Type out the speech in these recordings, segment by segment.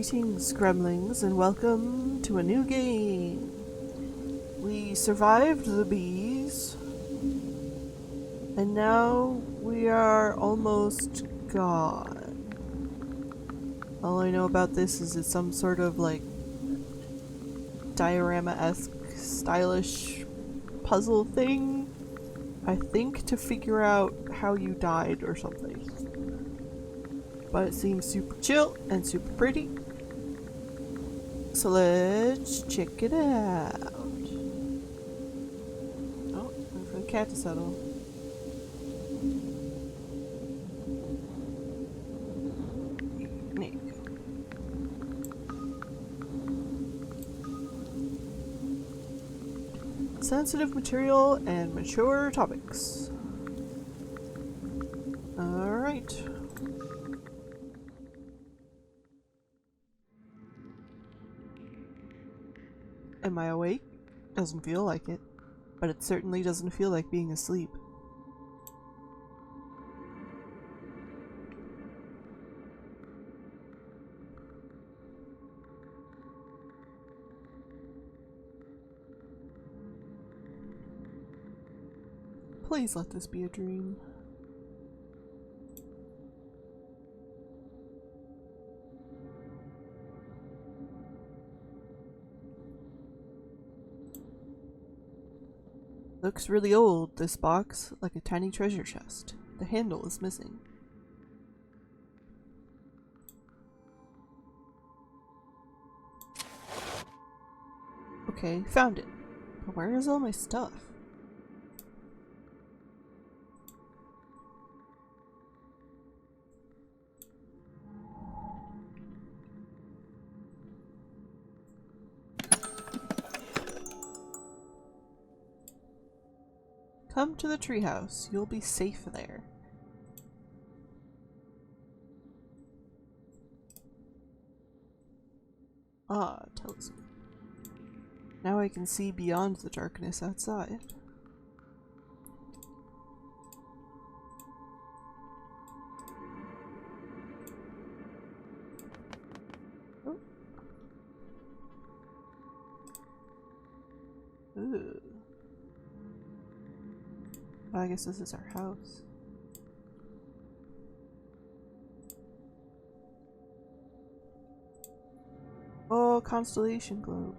Greetings, Gremlins, and welcome to a new game. We survived the bees, and now we are almost gone. All I know about this is it's some sort of like diorama-esque stylish puzzle thing. I think to figure out how you died or something. But it seems super chill and super pretty. So let's check it out. Oh, wait for the cat to settle. Nick. Sensitive material and mature topics. Alright. Am I awake? Doesn't feel like it. But it certainly doesn't feel like being asleep. Please let this be a dream. Looks really old, this box, like a tiny treasure chest. The handle is missing. Okay, found it. But where is all my stuff? Come to the treehouse. You'll be safe there. Ah, telescope. Now I can see beyond the darkness outside. Oh. Ooh. I guess this is our house. Oh, constellation globe.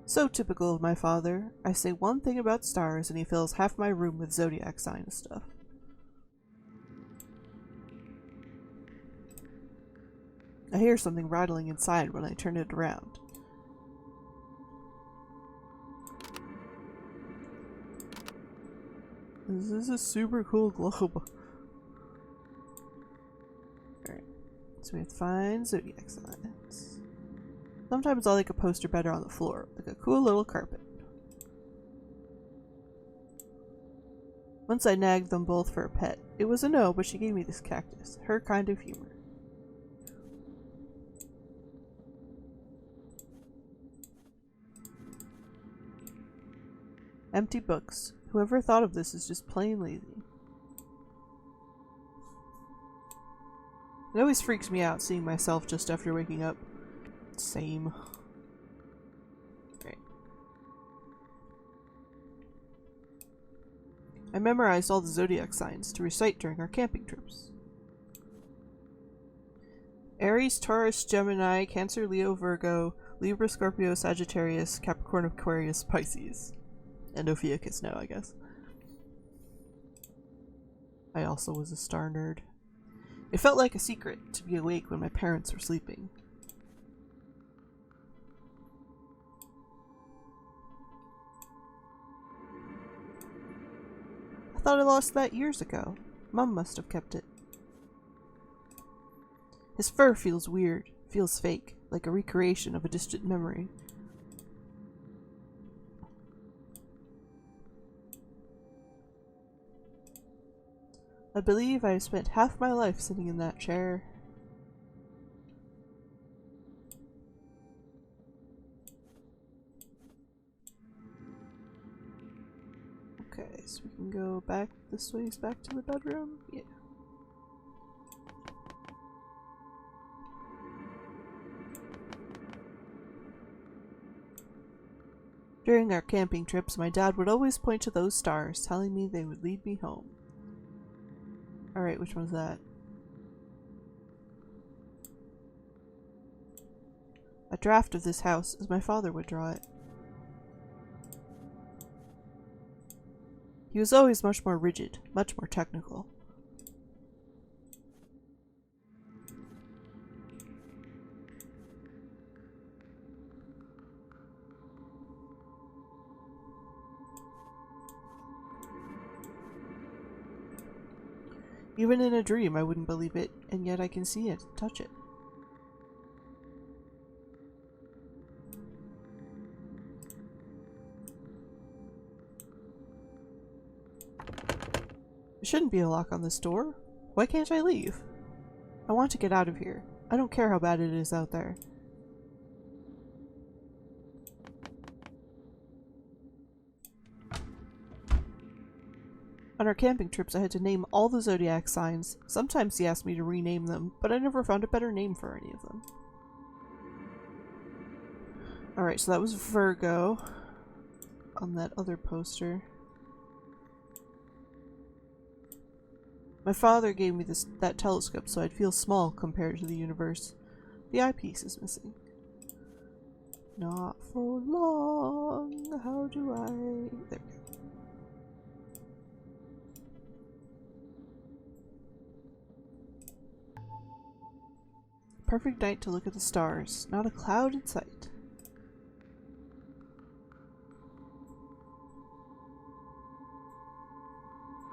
So typical of my father. I say one thing about stars and he fills half my room with zodiac sign stuff. I hear something rattling inside when I turn it around. This is a super cool globe. Alright, so we have to find zodiac signs. Sometimes I'll like a poster better on the floor, like a cool little carpet. Once I nagged them both for a pet. It was a no, but she gave me this cactus. Her kind of humor. Empty books. Whoever thought of this is just plain lazy. It always freaks me out seeing myself just after waking up. Same. Right. I memorized all the zodiac signs to recite during our camping trips. Aries, Taurus, Gemini, Cancer, Leo, Virgo, Libra, Scorpio, Sagittarius, Capricorn, Aquarius, Pisces. And Ophiuchus now, I guess. I also was a star nerd. It felt like a secret to be awake when my parents were sleeping. I thought I lost that years ago. Mum must have kept it. His fur feels weird, feels fake, like a recreation of a distant memory. I believe I have spent half my life sitting in that chair. Okay, so we can go back this way, back to the bedroom? Yeah. During our camping trips, my dad would always point to those stars, telling me they would lead me home. Alright, which one's that? A draft of this house, as my father would draw it. He was always much more rigid, much more technical. Even in a dream, I wouldn't believe it, and yet I can see it, touch it. There shouldn't be a lock on this door. Why can't I leave? I want to get out of here. I don't care how bad it is out there. On our camping trips, I had to name all the zodiac signs. Sometimes he asked me to rename them, but I never found a better name for any of them. Alright, so that was Virgo on that other poster. My father gave me that telescope so I'd feel small compared to the universe. The eyepiece is missing. Not for long. How do I... There we go. Perfect night to look at the stars. Not a cloud in sight.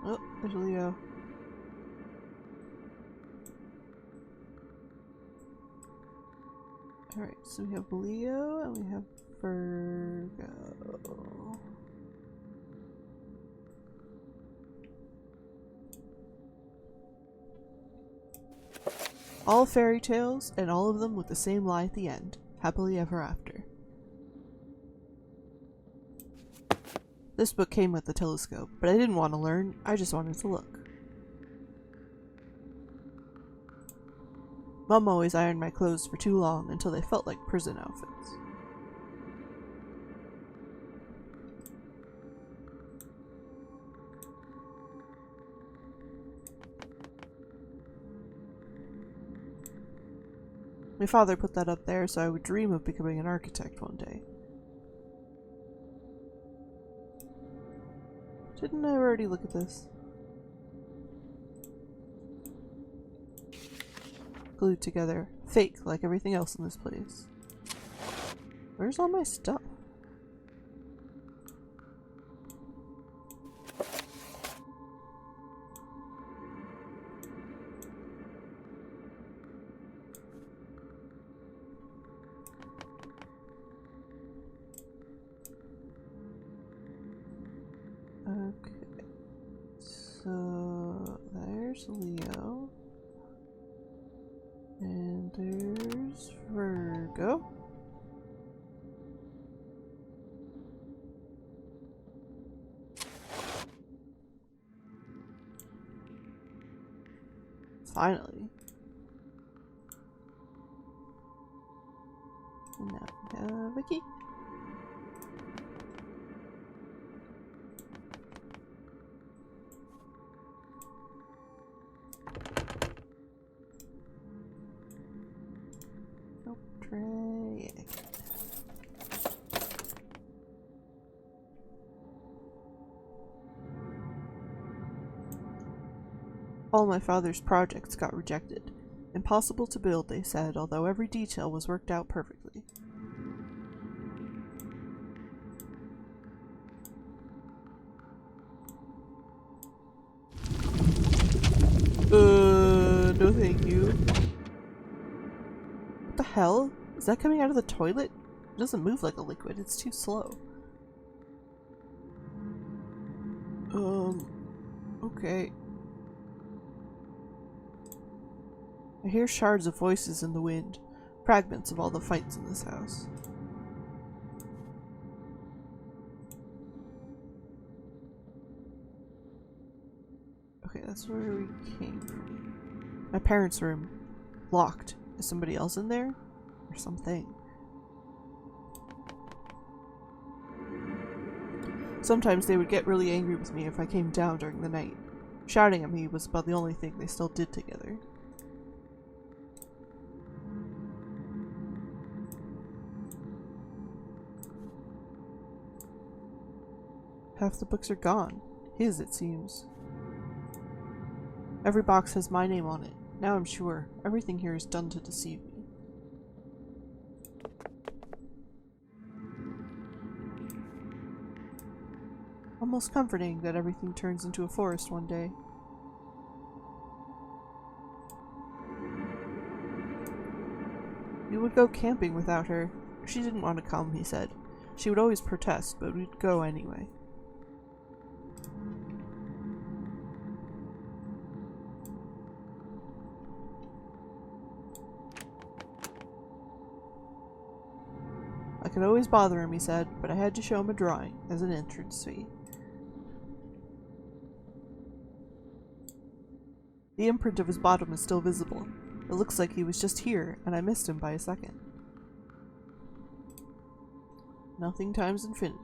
Oh, there's Leo. Alright, so we have Leo and we have Virgo. All fairy tales, and all of them with the same lie at the end. Happily ever after. This book came with the telescope, but I didn't want to learn, I just wanted to look. Mom always ironed my clothes for too long until they felt like prison outfits. My father put that up there so I would dream of becoming an architect one day. Didn't I already look at this? Glued together. Fake, like everything else in this place. Where's all my stuff? Okay, so there's Leo, and there's Virgo. Finally. And now we have a key. All my father's projects got rejected. Impossible to build, they said, although every detail was worked out perfectly. No thank you. What the hell? Is that coming out of the toilet? It doesn't move like a liquid, it's too slow. Okay. I hear shards of voices in the wind, fragments of all the fights in this house. Okay, that's where we came from. My parents' room. Locked. Is somebody else in there? Or something? Sometimes they would get really angry with me if I came down during the night. Shouting at me was about the only thing they still did together. Half the books are gone. His, it seems. Every box has my name on it. Now I'm sure. Everything here is done to deceive me. Almost comforting that everything turns into a forest one day. We would go camping without her. She didn't want to come, he said. She would always protest, but we'd go anyway. I could always bother him, he said, but I had to show him a drawing as an entrance fee. The imprint of his bottom is still visible. It looks like he was just here, and I missed him by a second. Nothing times infinity.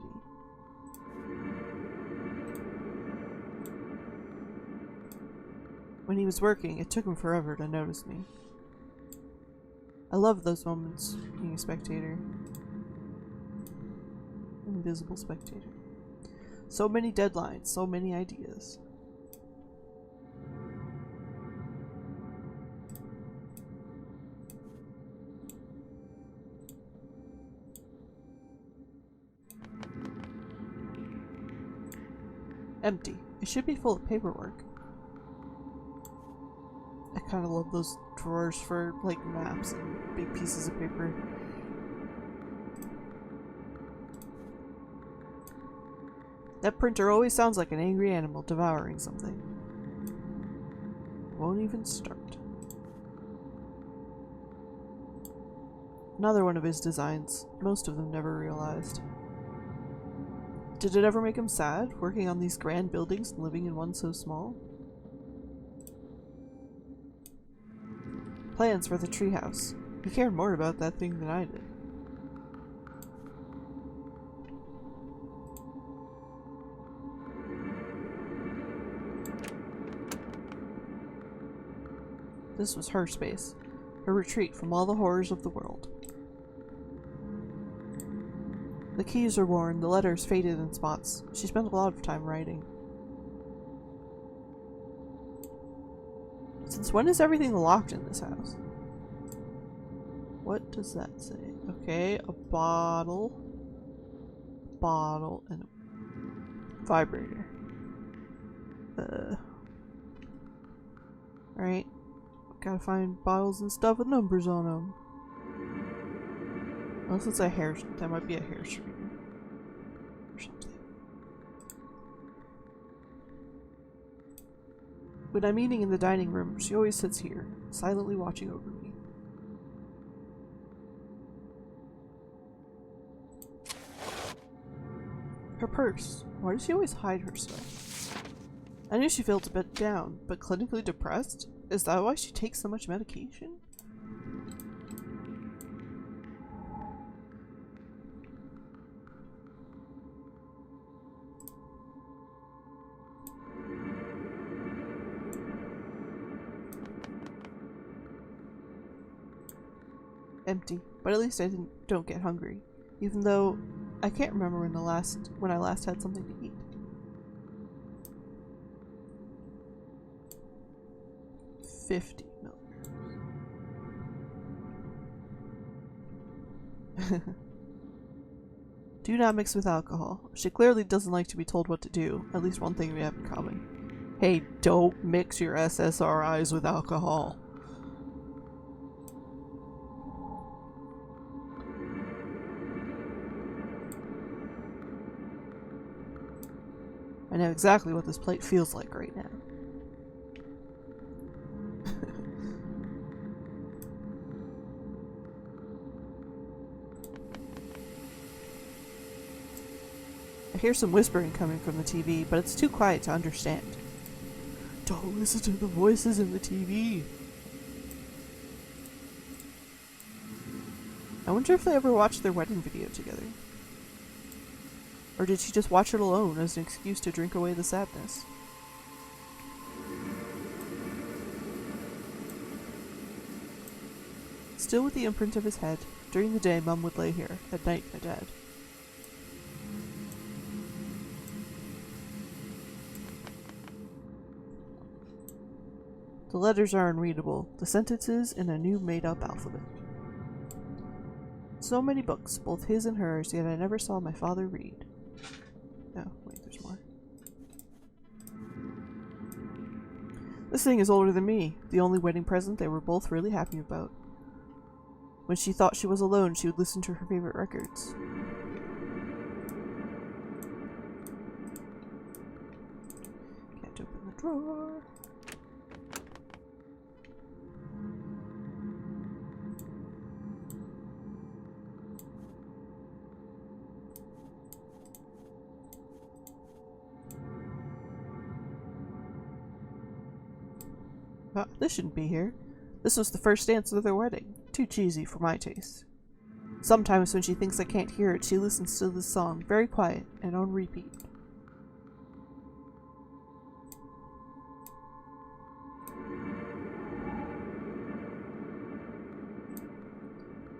When he was working, it took him forever to notice me. I love those moments, being a spectator. Invisible spectator. So many deadlines, so many ideas. Empty. It should be full of paperwork. I kind of love those drawers for, like, maps and big pieces of paper. That printer always sounds like an angry animal devouring something. Won't even start. Another one of his designs. Most of them never realized. Did it ever make him sad, working on these grand buildings and living in one so small? Plans for the treehouse. He cared more about that thing than I did. This was her space, her retreat from all the horrors of the world. The keys are worn, the letters faded in spots. She spent a lot of time writing. Since when is everything locked in this house? What does that say? Okay, a bottle, and a vibrator. Right. Gotta find bottles and stuff with numbers on them. Unless it's a hair, that might be a hair straightener or something. When I'm eating in the dining room, she always sits here, silently watching over me. Her purse. Why does she always hide her stuff? I knew she felt a bit down, but clinically depressed? Is that why she takes so much medication? Empty, but at least I don't get hungry. Even though I can't remember when I last had something to eat. 50 milligrams. Do not mix with alcohol. She clearly doesn't like to be told what to do. At least one thing we have in common. Hey, don't mix your SSRIs with alcohol. I know exactly what this plate feels like right now. I hear some whispering coming from the TV, but it's too quiet to understand. Don't listen to the voices in the TV. I wonder if they ever watched their wedding video together. Or did she just watch it alone as an excuse to drink away the sadness? Still with the imprint of his head, during the day Mum would lay here, at night my dad. The letters are unreadable, the sentences in a new made-up alphabet. So many books, both his and hers, yet I never saw my father read. Oh, wait, there's more. This thing is older than me, the only wedding present they were both really happy about. When she thought she was alone, she would listen to her favorite records. Can't open the drawer. This shouldn't be here. This was the first dance of their wedding. Too cheesy for my taste. Sometimes when she thinks I can't hear it, she listens to this song, very quiet and on repeat.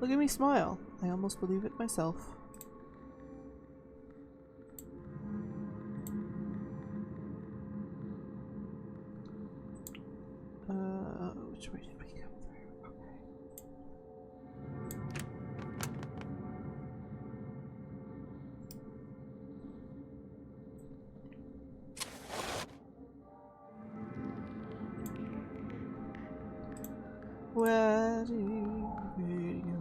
Look at me smile. I almost believe it myself. Which way did we come through? Okay. Wedding video.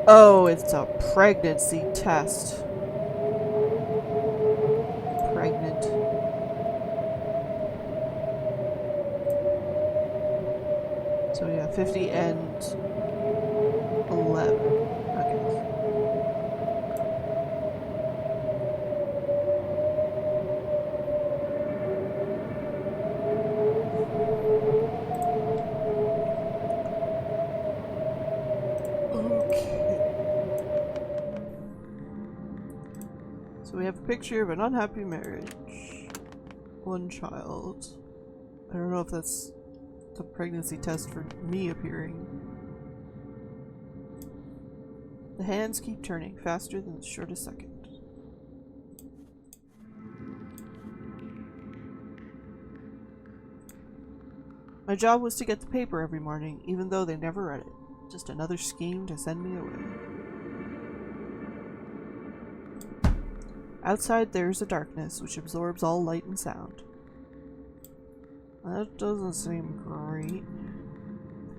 Oh, it's a pregnancy test. Pregnant. So yeah, 50 and 11. Okay. So we have a picture of an unhappy marriage. One child. I don't know if that's the pregnancy test for me appearing. The hands keep turning faster than the shortest second. My job was to get the paper every morning, even though they never read it. Just another scheme to send me away. Outside there is a darkness which absorbs all light and sound. That doesn't seem great.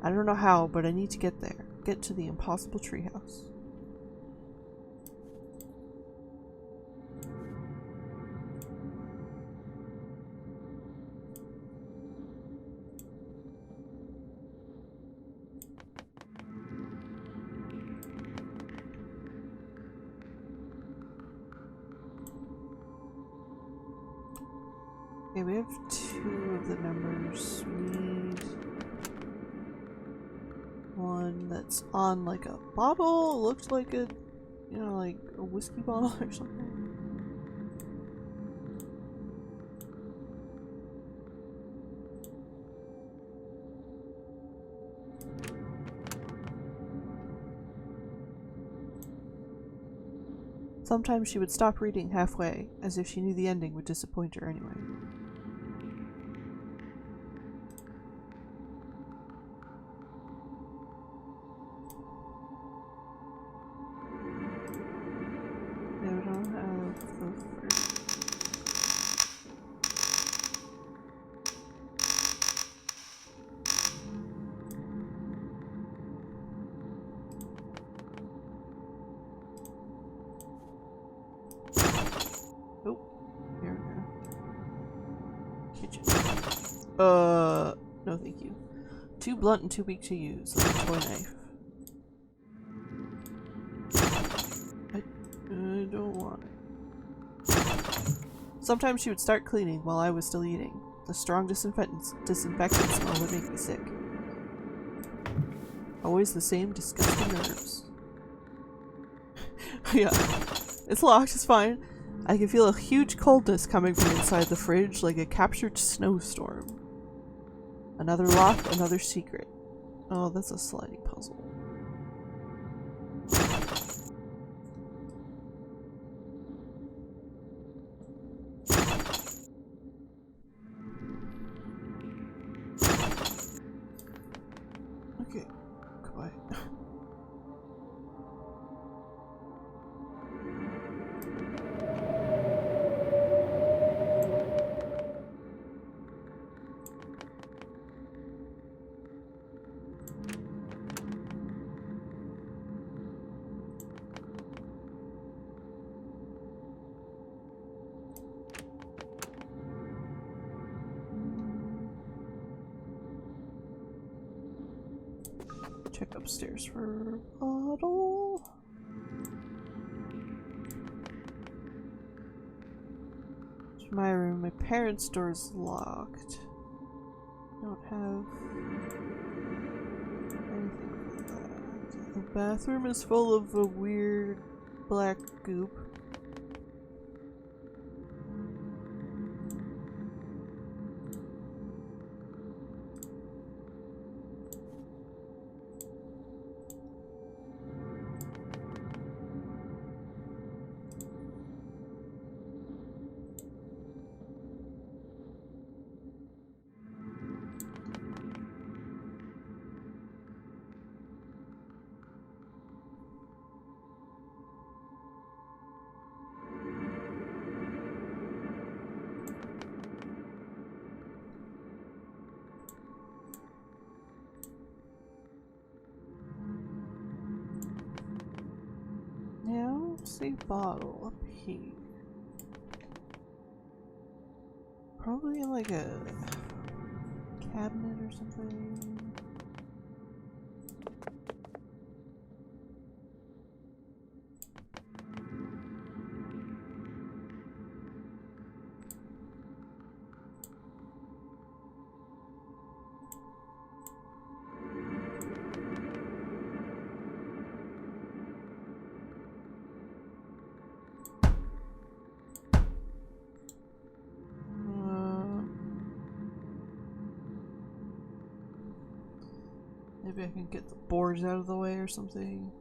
I don't know how, but I need to get there. Get to the impossible treehouse. Okay, we have 2 of the numbers. We need one that's on like a bottle. Looks like a, you know, like a whiskey bottle or something. Sometimes she would stop reading halfway, as if she knew the ending would disappoint her anyway. No thank you. Too blunt and too weak to use, like a toy knife. Sometimes she would start cleaning while I was still eating. The strong disinfectant smell would make me sick. Always the same disgusting herbs. Yeah. It's locked, it's fine. I can feel a huge coldness coming from inside the fridge like a captured snowstorm. Another lock, another secret. Oh, that's a sliding puzzle. Okay, goodbye. Check upstairs for a bottle. It's my room. My parents' door is locked. Don't have anything for that. The bathroom is full of a weird black goop. Now, say bottle up here. Probably in like a cabinet or something. Maybe I can get the boards out of the way or something.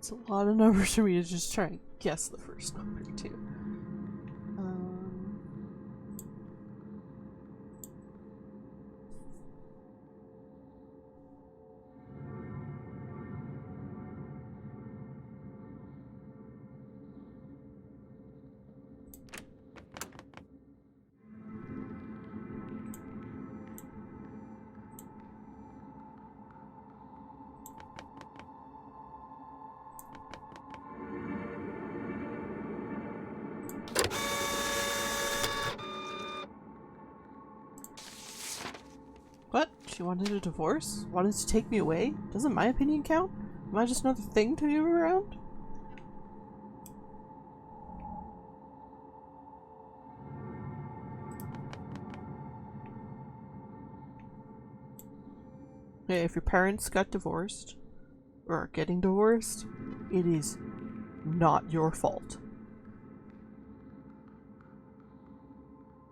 It's a lot of numbers for me to just try and guess the first number too. What? She wanted a divorce? Wanted to take me away? Doesn't my opinion count? Am I just another thing to move around? Hey, if your parents got divorced, or are getting divorced, It is not your fault.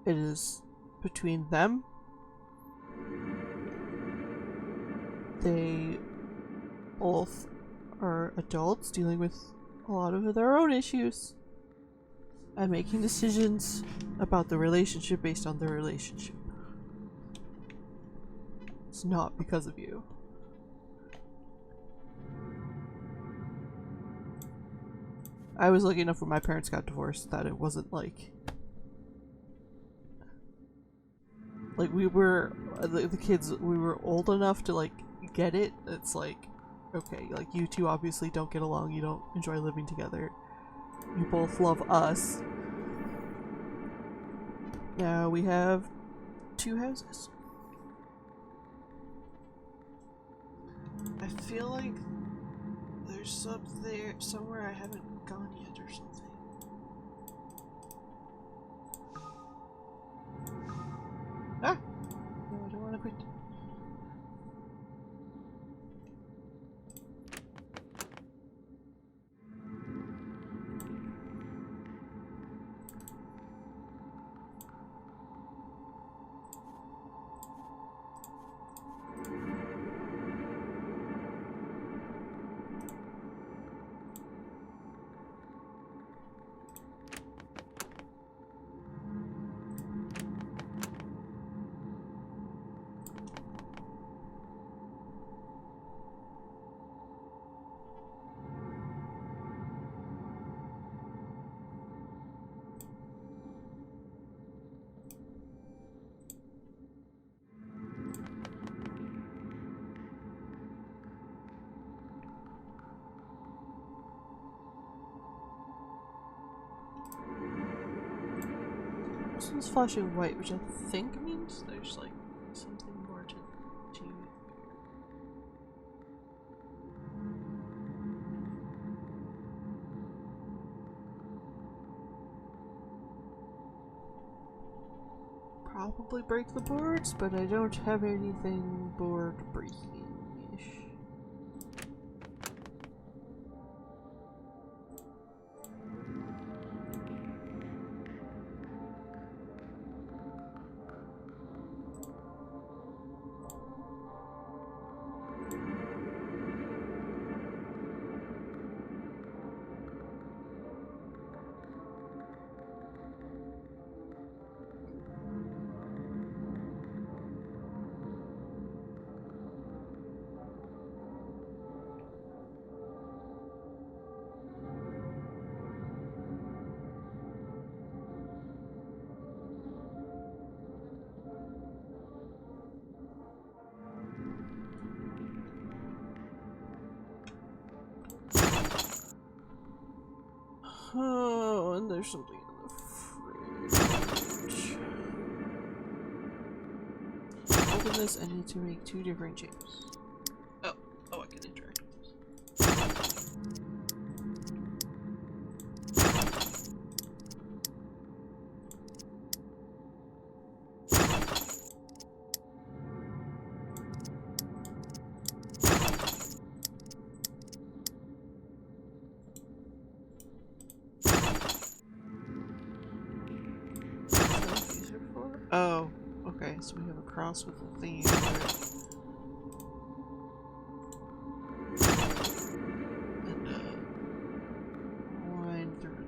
It is between them. They both are adults dealing with a lot of their own issues and making decisions about the relationship based on their relationship. It's not because of you. I was lucky enough when my parents got divorced that it wasn't like we were the kids, we were old enough to like get it. It's like, okay, like you two obviously don't get along, you don't enjoy living together, you both love us. Now we have 2 houses. I feel like there's somewhere I haven't gone yet or something. Ah! No, I don't want to quit. This one's flashing white, which I think means there's like something more to probably break the boards, but I don't have anything board breaking-ish. Oh, and there's something in the fridge. To open this, I need to make 2 different chips. Oh, I can interact with this. Oh, okay, so we have a cross with a theme. And line through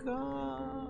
Pentagon.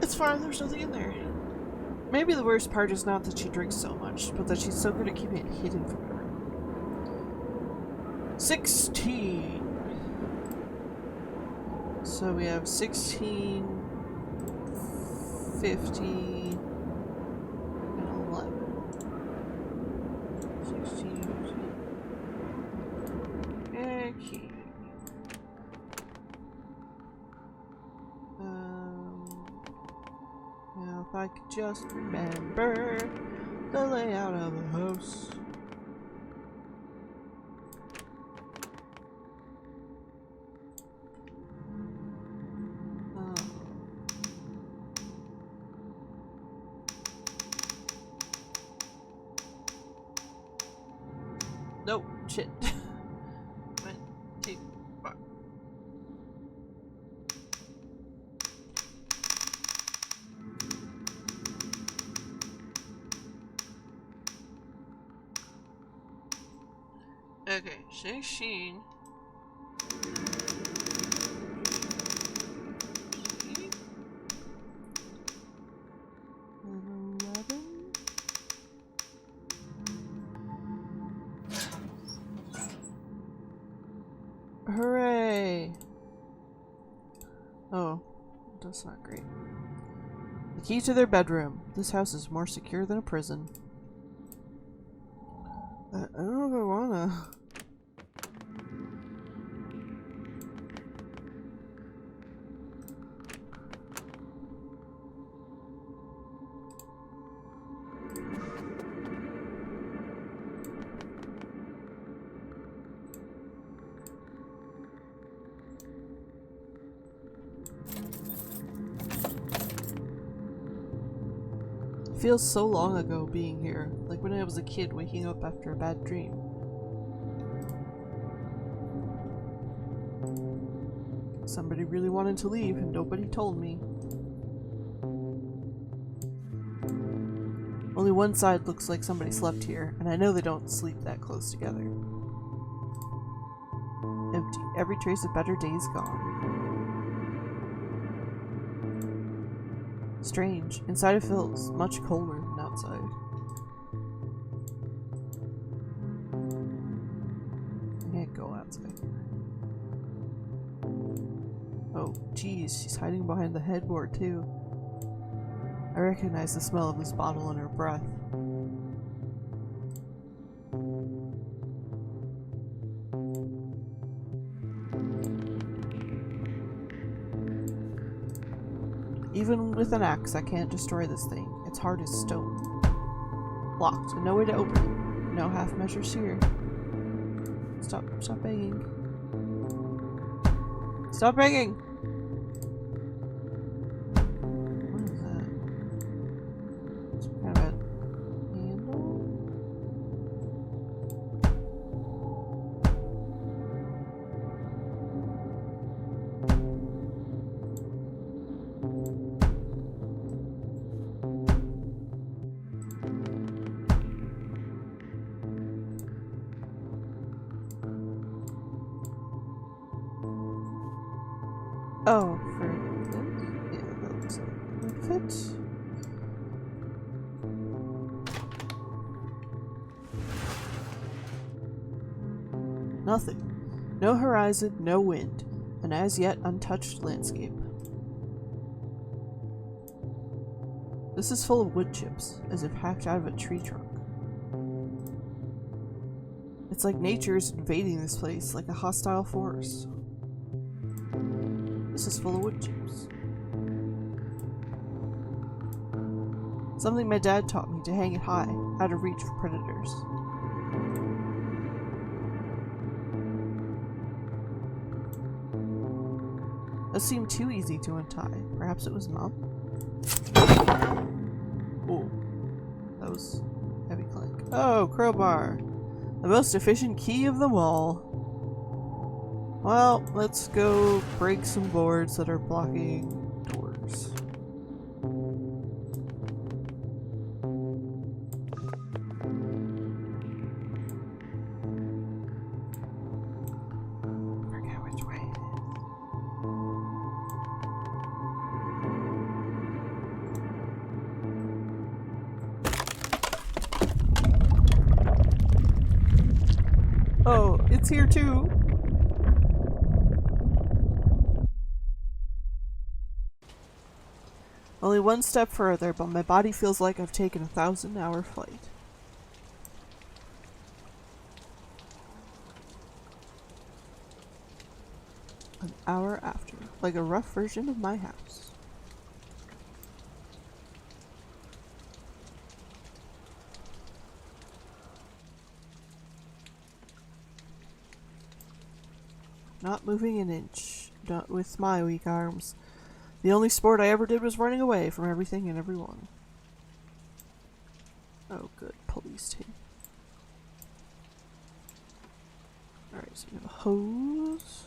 It's fine, there's nothing in there. Maybe the worst part is not that she drinks so much, but that she's so good at keeping it hidden from everyone. 16! So we have 16, 50, If I could just remember the layout of the house. Nope, shit. 1, 2, 4. Okay, Shane. Hooray! Oh, that's not great. The key to their bedroom. This house is more secure than a prison. I don't know if I wanna. Feels so long ago being here, like when I was a kid waking up after a bad dream. Somebody really wanted to leave and nobody told me. Only one side looks like somebody slept here, and I know they don't sleep that close together. Empty. Every trace of better days gone. Strange. Inside it feels much colder than outside. I can't go outside. Oh, geez, she's hiding behind the headboard too. I recognize the smell of this bottle in her breath. Even with an axe, I can't destroy this thing. It's hard as stone. Locked, and no way to open it. No half measures here. Stop begging. Stop begging! What is that? Some kind of a handle? Oh, for this? Yeah, that looks like it would fit. Nothing. No horizon, no wind. An as yet untouched landscape. This is full of wood chips, as if hacked out of a tree trunk. It's like nature is invading this place, like a hostile force. This is full of wood chips. Something my dad taught me to hang it high, out of reach for predators. That seemed too easy to untie. Perhaps it was Mom? Oh, that was heavy clank. Oh, crowbar. The most efficient key of them all. Well, let's go break some boards that are blocking doors. Forget which way it is. Oh, it's here too. Only one step further, but my body feels like I've taken a 1,000-hour flight. An hour after, like a rough version of my house. Not moving an inch. Not with my weak arms. The only sport I ever did was running away from everything and everyone. Oh, good. Police tape. Alright, so we have a hose.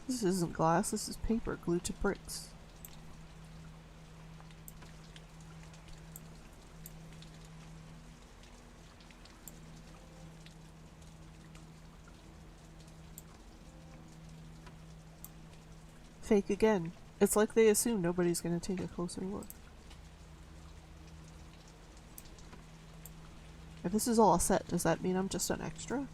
This isn't glass, this is paper glued to bricks. Fake again. It's like they assume nobody's gonna take a closer look. If this is all a set, does that mean I'm just an extra?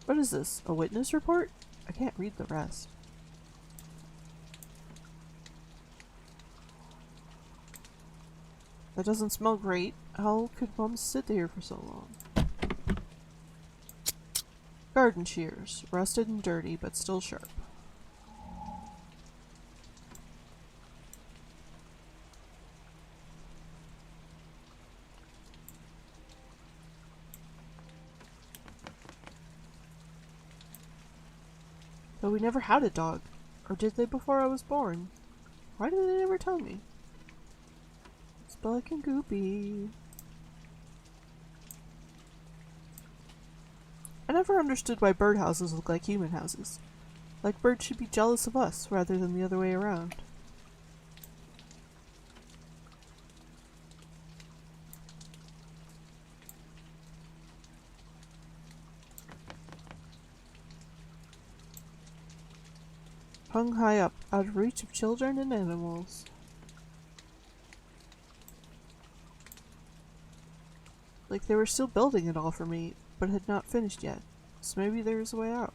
What is this? A witness report? I can't read the rest. That doesn't smell great. How could Mom sit there for so long? Garden shears. Rusted and dirty, but still sharp. But we never had a dog. Or did they before I was born? Why did they never tell me? It's black and goopy. I never understood why birdhouses look like human houses. Like birds should be jealous of us rather than the other way around. Hung high up, out of reach of children and animals. Like they were still building it all for me, but had not finished yet. So maybe there's a way out.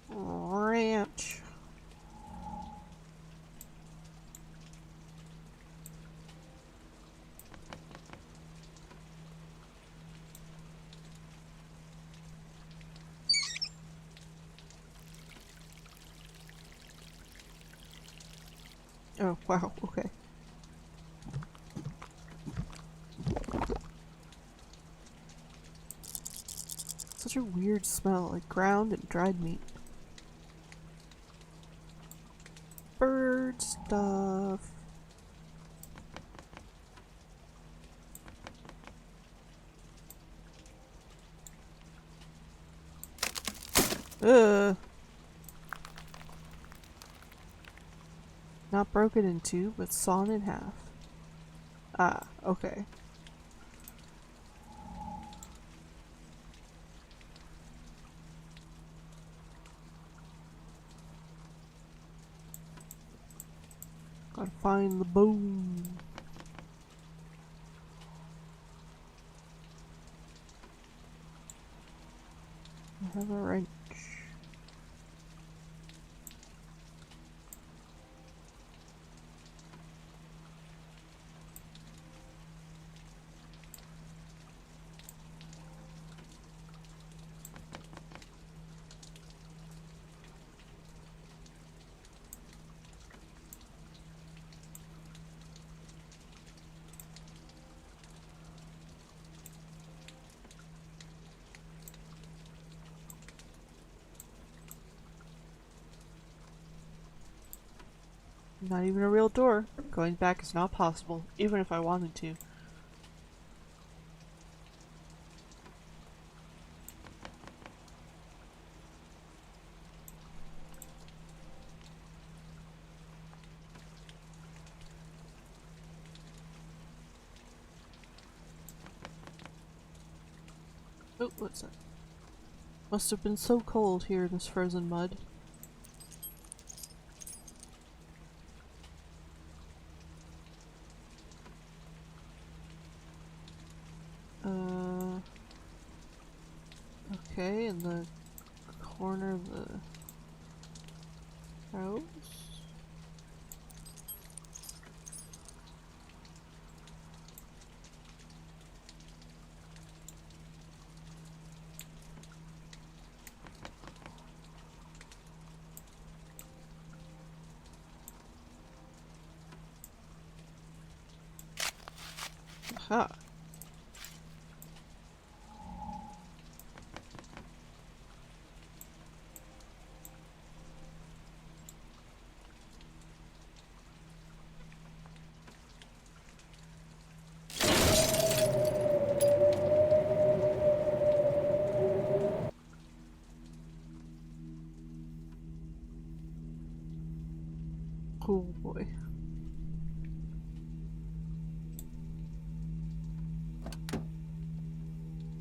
Ranch. Oh, wow, okay. Such a weird smell, like ground and dried meat. Bird stuff. Ugh. Not broken in two, but sawn in half. Ah, okay. Gotta find the bone. I have a wrench. Not even a real door. Going back is not possible, even if I wanted to. Oh, what's that? Must have been so cold here in this frozen mud. Okay, in the corner of the house. Aha. Oh boy.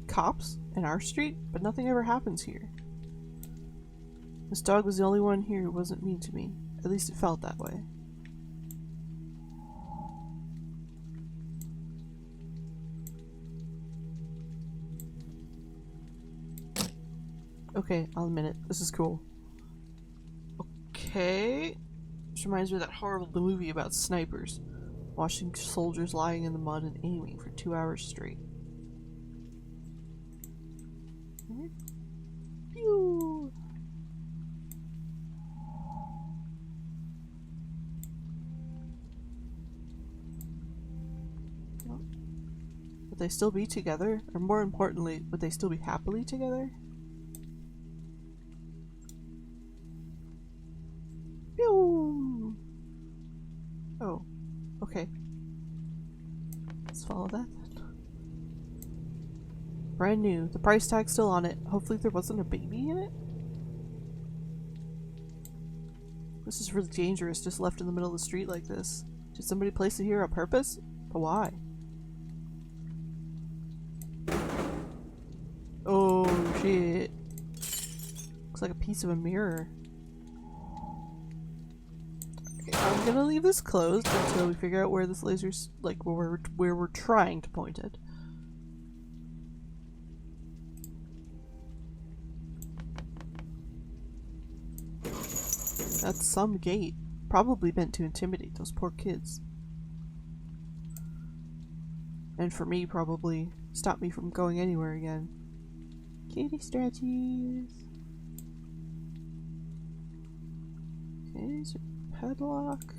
Cops in our street? But nothing ever happens here. This dog was the only one here who wasn't mean to me. At least it felt that way. Okay, I'll admit it. This is cool. Okay. This reminds me of that horrible movie about snipers. Watching soldiers lying in the mud and aiming for 2 hours straight. Pew! Would they still be together? Or more importantly, would they still be happily together? Pew! Oh, okay. Let's follow that then. Brand new. The price tag's still on it. Hopefully there wasn't a baby in it? This is really dangerous, just left in the middle of the street like this. Did somebody place it here on purpose? But why? Oh shit. Looks like a piece of a mirror. Okay, I'm gonna leave this closed until we figure out where this laser's, like, where we're trying to point it. That's some gate. Probably meant to intimidate those poor kids. And for me, probably stop me from going anywhere again. Kitty stretchies. Okay, there's a padlock.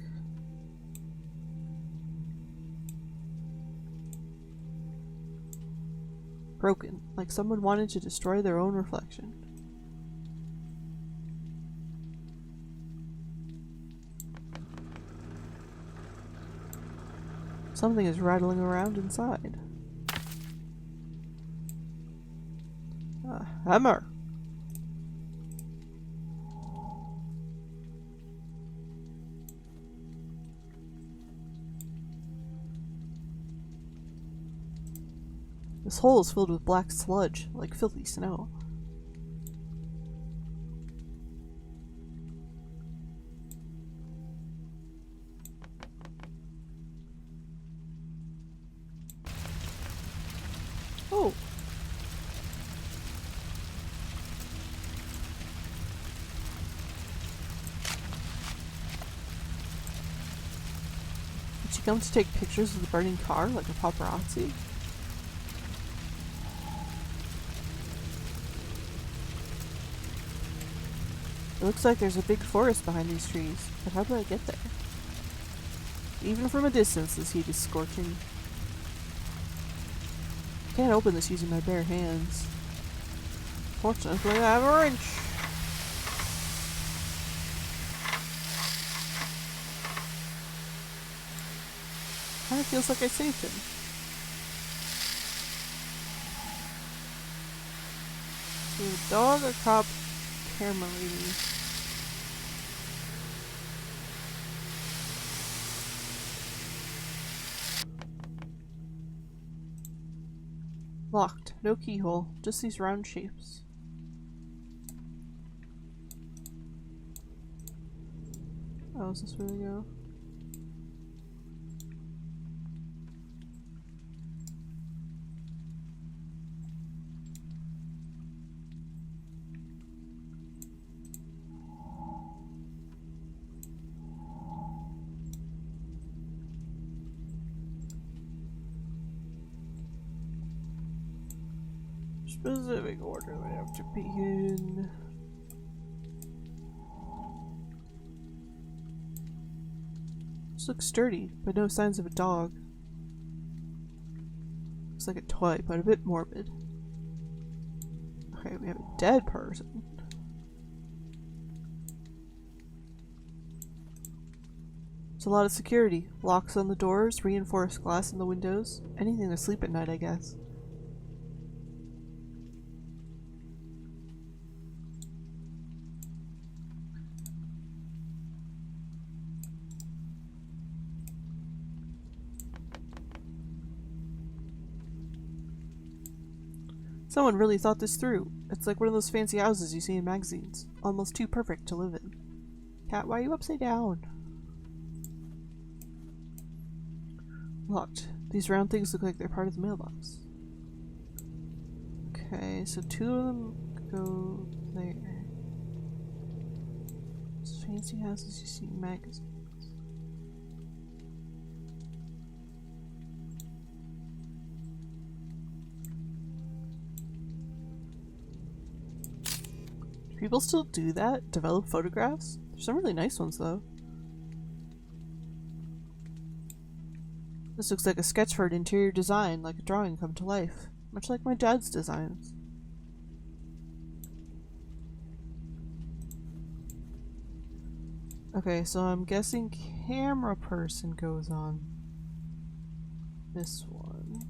Broken, like someone wanted to destroy their own reflection. Something is rattling around inside. A hammer! This hole is filled with black sludge, like filthy snow. Oh! Did she come to take pictures of the burning car like a paparazzi? It looks like there's a big forest behind these trees, but how do I get there? Even from a distance, this heat is scorching. I can't open this using my bare hands. Fortunately, I have a wrench! Kinda feels like I saved him. So, dog, a cop, camera lady. Locked. No keyhole. Just these round shapes. Oh, is this where we go? specific order I have to pee in. This looks sturdy, but no signs of a dog. Looks like a toy, but a bit morbid. Okay, we have a dead person. There's a lot of security. Locks on the doors, reinforced glass in the windows. Anything to sleep at night, I guess. Someone really thought this through. It's like one of those fancy houses you see in magazines. Almost too perfect to live in. Cat, why are you upside down? Locked. These round things look like they're part of the mailbox. Okay, so 2 of them go there. Those fancy houses you see in magazines. People still do that? Develop photographs? There's some really nice ones though. This looks like a sketch for an interior design, like a drawing come to life. Much like my dad's designs. Okay, so I'm guessing camera person goes on this one.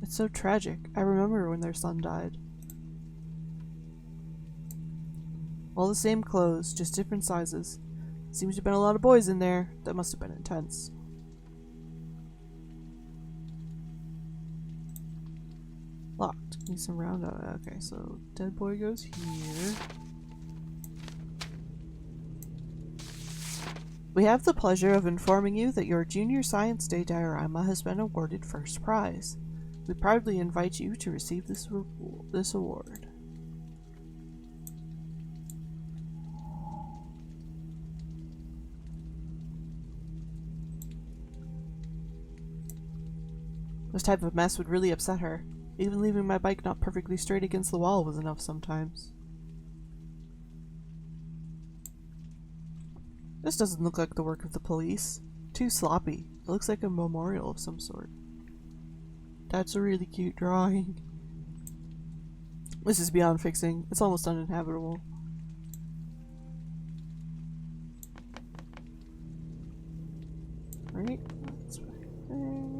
It's so tragic. I remember when their son died. All the same clothes, just different sizes. Seems to have been a lot of boys in there. That must have been intense. Locked. Need some round out. Okay, so dead boy goes here. We have the pleasure of informing you that your Junior Science Day diorama has been awarded first prize. We proudly invite you to receive this award. This type of mess would really upset her. Even leaving my bike not perfectly straight against the wall was enough sometimes. This doesn't look like the work of the police. Too sloppy. It looks like a memorial of some sort. That's a really cute drawing. This is beyond fixing. It's almost uninhabitable. Right? That's right there.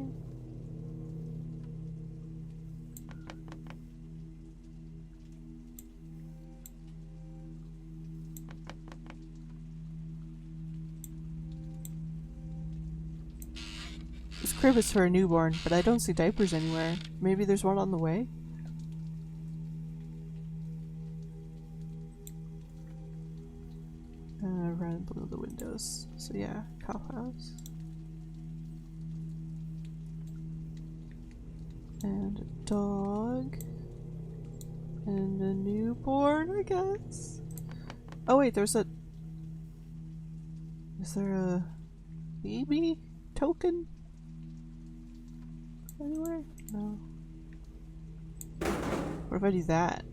This crib is for a newborn, but I don't see diapers anywhere. Maybe there's one on the way? Right below the windows. So yeah, cow house. And a dog. And a newborn, I guess? Oh wait, there's a... Is there a baby token? Anywhere? No. What if I do that?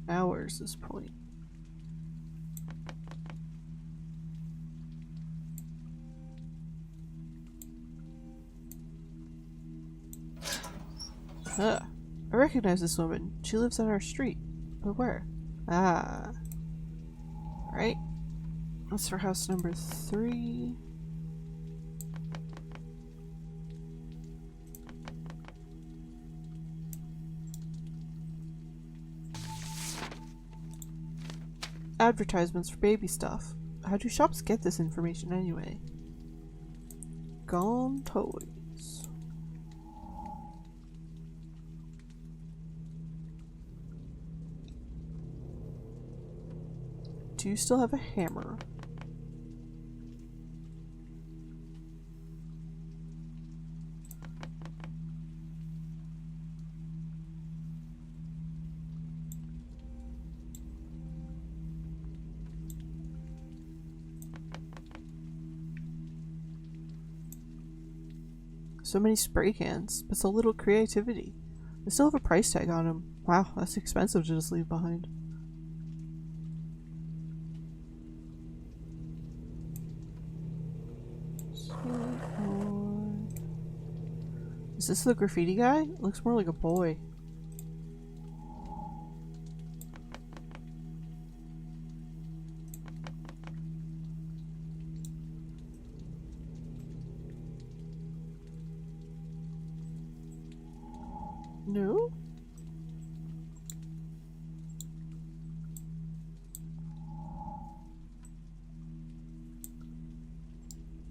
Now where's this point? Huh. I recognize this woman. She lives on our street. But where? Ah. Right. That's for house number 3. Advertisements for baby stuff. How do shops get this information anyway? Gone toys. Do you still have a hammer? So many spray cans, but so little creativity. They still have a price tag on them. Wow, that's expensive to just leave behind. Is this the graffiti guy? It looks more like a boy. No?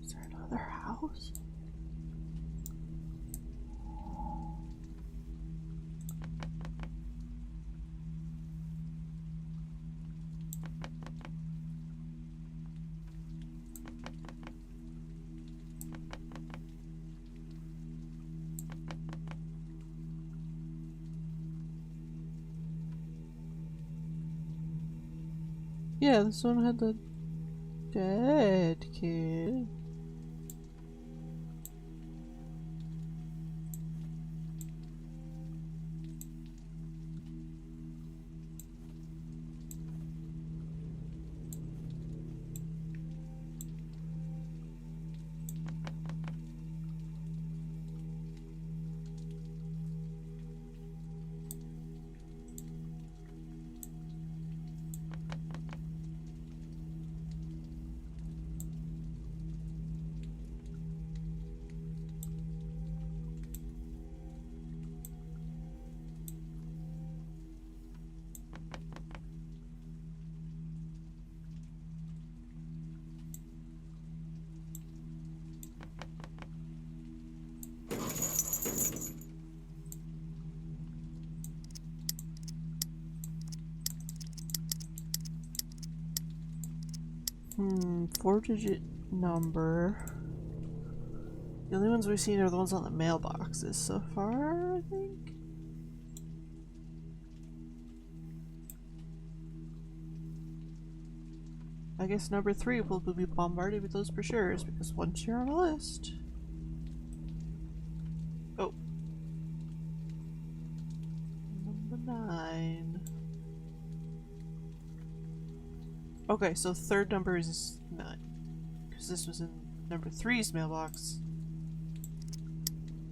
Is there another house? Yeah, this one had the dead kid. Four-digit number. The only ones we've seen are the ones on the mailboxes so far, I think. I guess number 3 will be bombarded with those brochures because once you're on a list. Oh. Number 9. Okay, so third number is 9. Because this was in number 3's mailbox.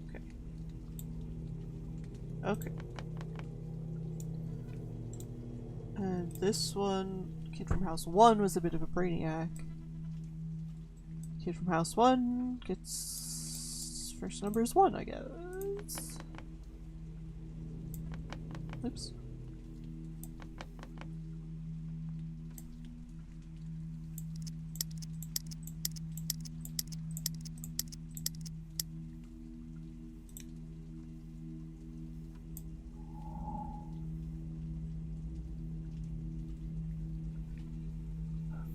Okay. Okay. And this one, kid from house 1 was a bit of a brainiac. Kid from house 1 gets... first number is 1, I guess. Oops.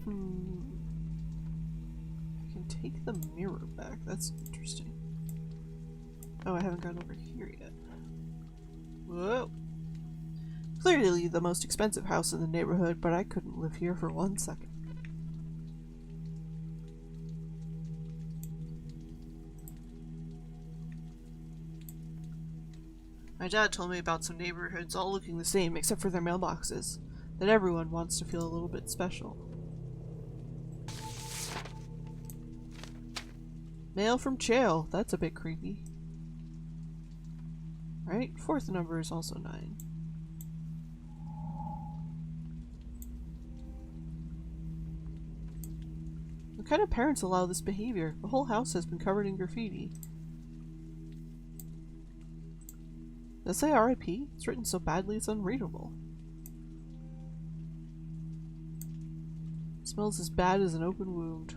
I can take the mirror back. That's interesting. Oh, I haven't gone over here yet. Whoa. Clearly the most expensive house in the neighborhood, but I couldn't live here for 1 second. My dad told me about some neighborhoods all looking the same except for their mailboxes, that everyone wants to feel a little bit special. Mail from jail, that's a bit creepy. Right, fourth number is also 9. What kind of parents allow this behavior? The whole house has been covered in graffiti. Does it say RIP? It's written so badly it's unreadable. It smells as bad as an open wound.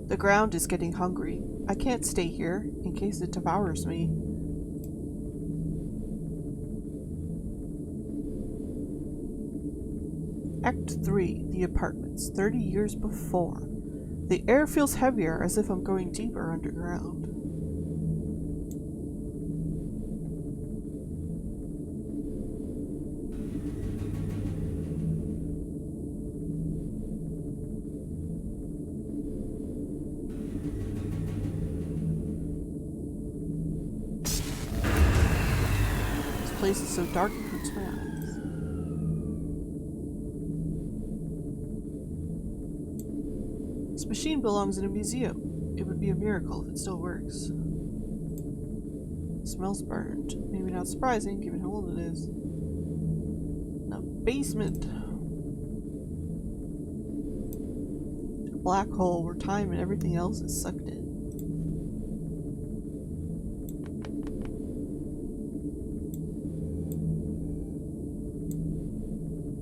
The ground is getting hungry. I can't stay here in case it devours me. Act 3. The apartments. 30 years before. The air feels heavier, as if I'm going deeper underground. This place is so dark it hurts my eyes. This machine belongs in a museum. It would be a miracle if it still works. It smells burned. Maybe not surprising given how old it is. A basement. A black hole where time and everything else is sucked in.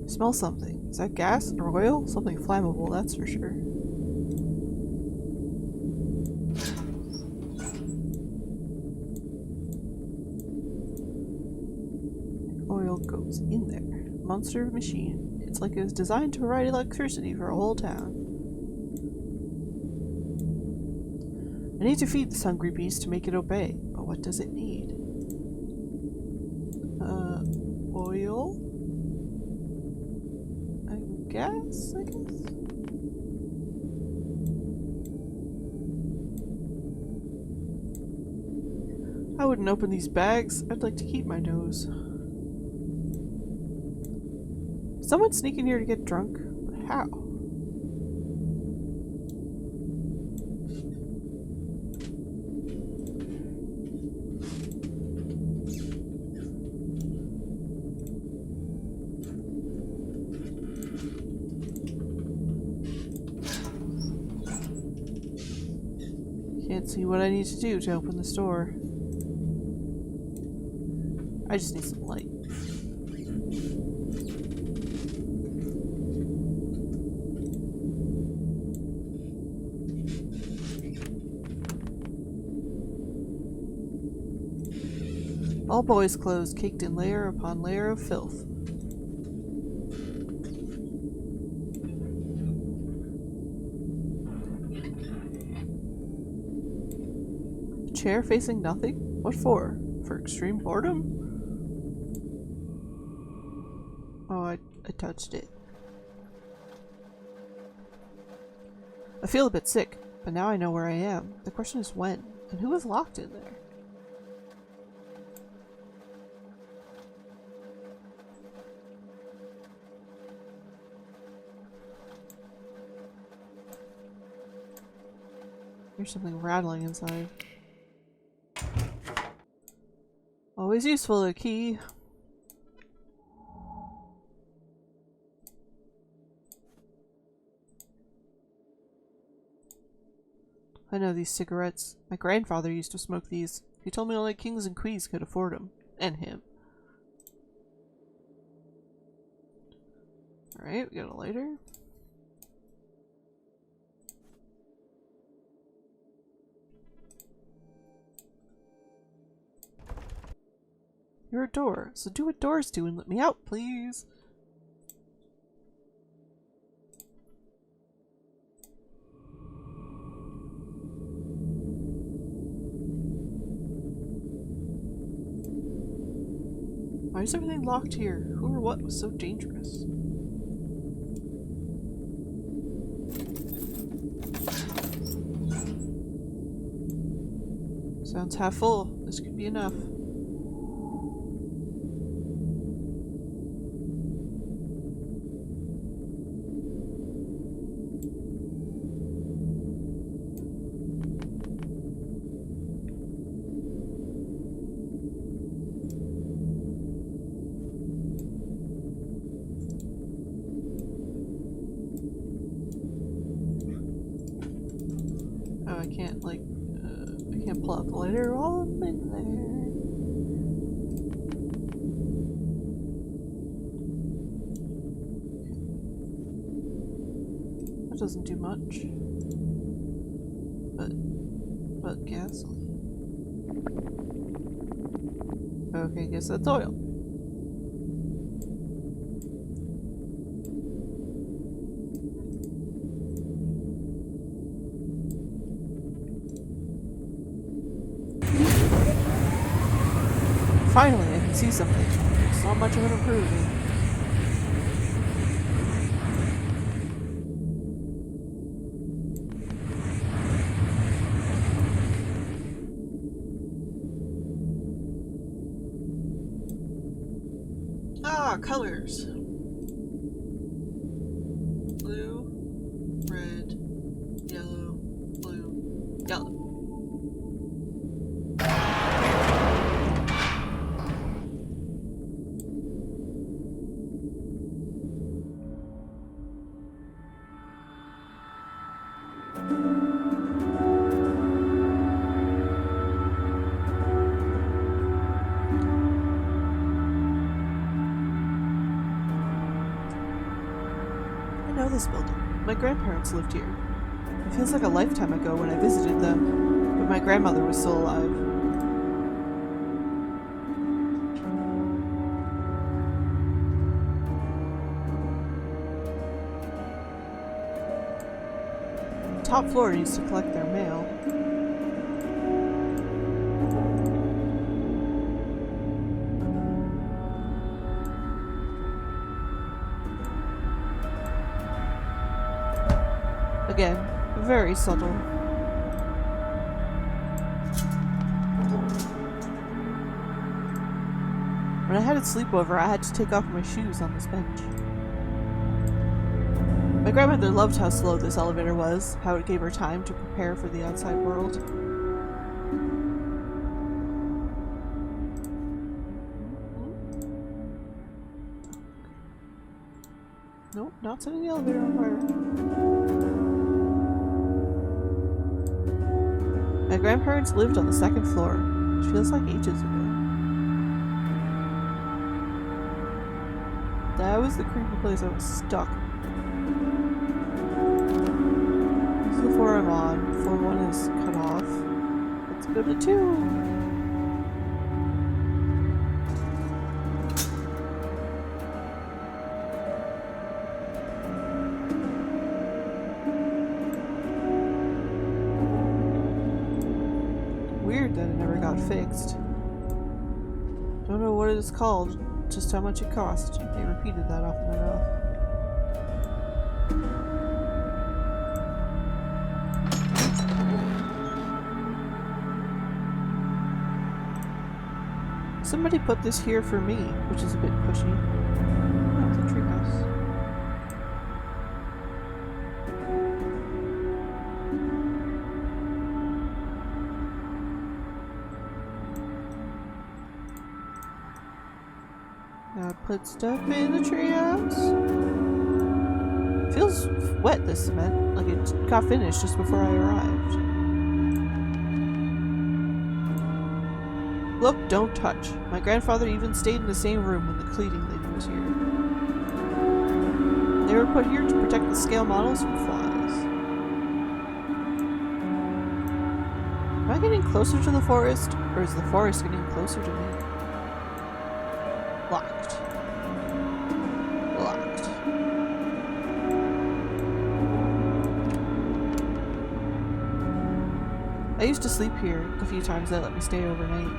I smell something. Is that gas or oil? Something flammable, that's for sure. Oil goes in there. Monster machine. It's like it was designed to provide electricity for a whole town. I need to feed this hungry beast to make it obey, but what does it need? Oil? Gas, I guess? I wouldn't open these bags. I'd like to keep my nose. Someone sneak in here to get drunk? But how? Can't see what I need to do to open this door. I just need some light. All boys' clothes caked in layer upon layer of filth. A chair facing nothing? What for? For extreme boredom? Oh, I touched it. I feel a bit sick, but now I know where I am. The question is when, and who is locked in there? There's something rattling inside. Always useful, a key. I know these cigarettes. My grandfather used to smoke these. He told me only kings and queens could afford them. And him. Alright, we got a lighter. You're a door, so do what doors do and let me out, please. Why is everything locked here? Who or what was so dangerous? Sounds half full. This could be enough. I can't, like, I can't pull out the lighter while I'm in there. That doesn't do much. but gasoline. Okay, guess that's oil. Finally, I can see something. It's not much of an improvement. Ah, colors. Blue, red, yellow, blue, yellow. I know this building. My grandparents lived here. It feels like a lifetime ago when I visited them, but my grandmother was still alive. The top floor needs to collect their mail. Again, very subtle. When I had a sleepover, I had to take off my shoes on this bench. My grandmother loved how slow this elevator was, how it gave her time to prepare for the outside world. Nope, not setting the elevator on fire. My grandparents lived on the second floor, which feels like ages ago. That was the creepy place I was stuck. This is the floor I'm on. Floor 1 is cut off. Let's go to 2. Weird that it never got fixed. Don't know what it is called, just how much it cost. They repeated that often enough. Somebody put this here for me, which is a bit pushy. Oh, it's a treehouse. Now put stuff in the treehouse. Feels wet, this cement. Like it got finished just before I arrived. Look, don't touch. My grandfather even stayed in the same room when the cleaning lady was here. They were put here to protect the scale models from flies. Am I getting closer to the forest, or is the forest getting closer to me? Locked. Locked. I used to sleep here the few times they let me stay overnight.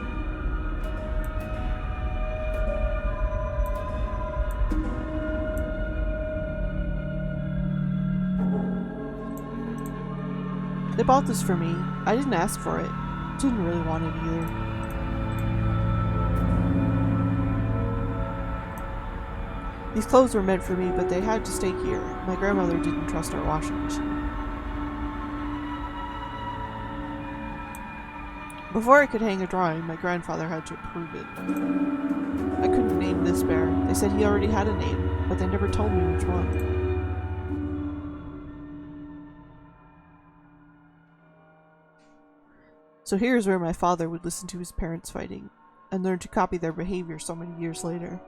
They bought this for me. I didn't ask for it. Didn't really want it either. These clothes were meant for me, but they had to stay here. My grandmother didn't trust our washing machine. Before I could hang a drawing, my grandfather had to approve it. I couldn't name this bear. They said he already had a name, but they never told me which one. So here's where my father would listen to his parents fighting, and learn to copy their behavior so many years later.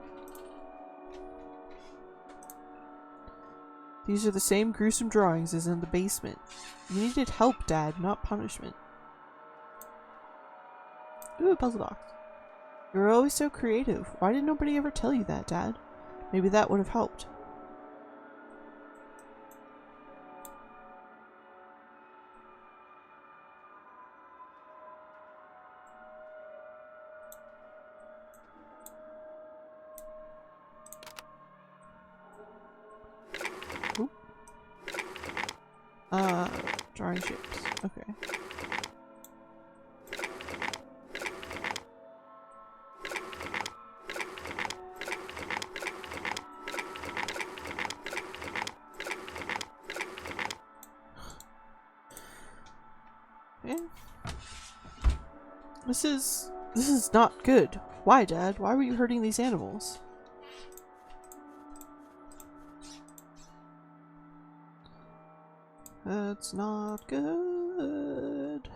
These are the same gruesome drawings as in the basement. You needed help, Dad, not punishment. Ooh, a puzzle box. You're always so creative. Why did nobody ever tell you that, Dad? Maybe that would have helped. Ooh. Drawing shapes. Okay. Yeah. This is not good. Why, Dad? Why were you hurting these animals? That's not good.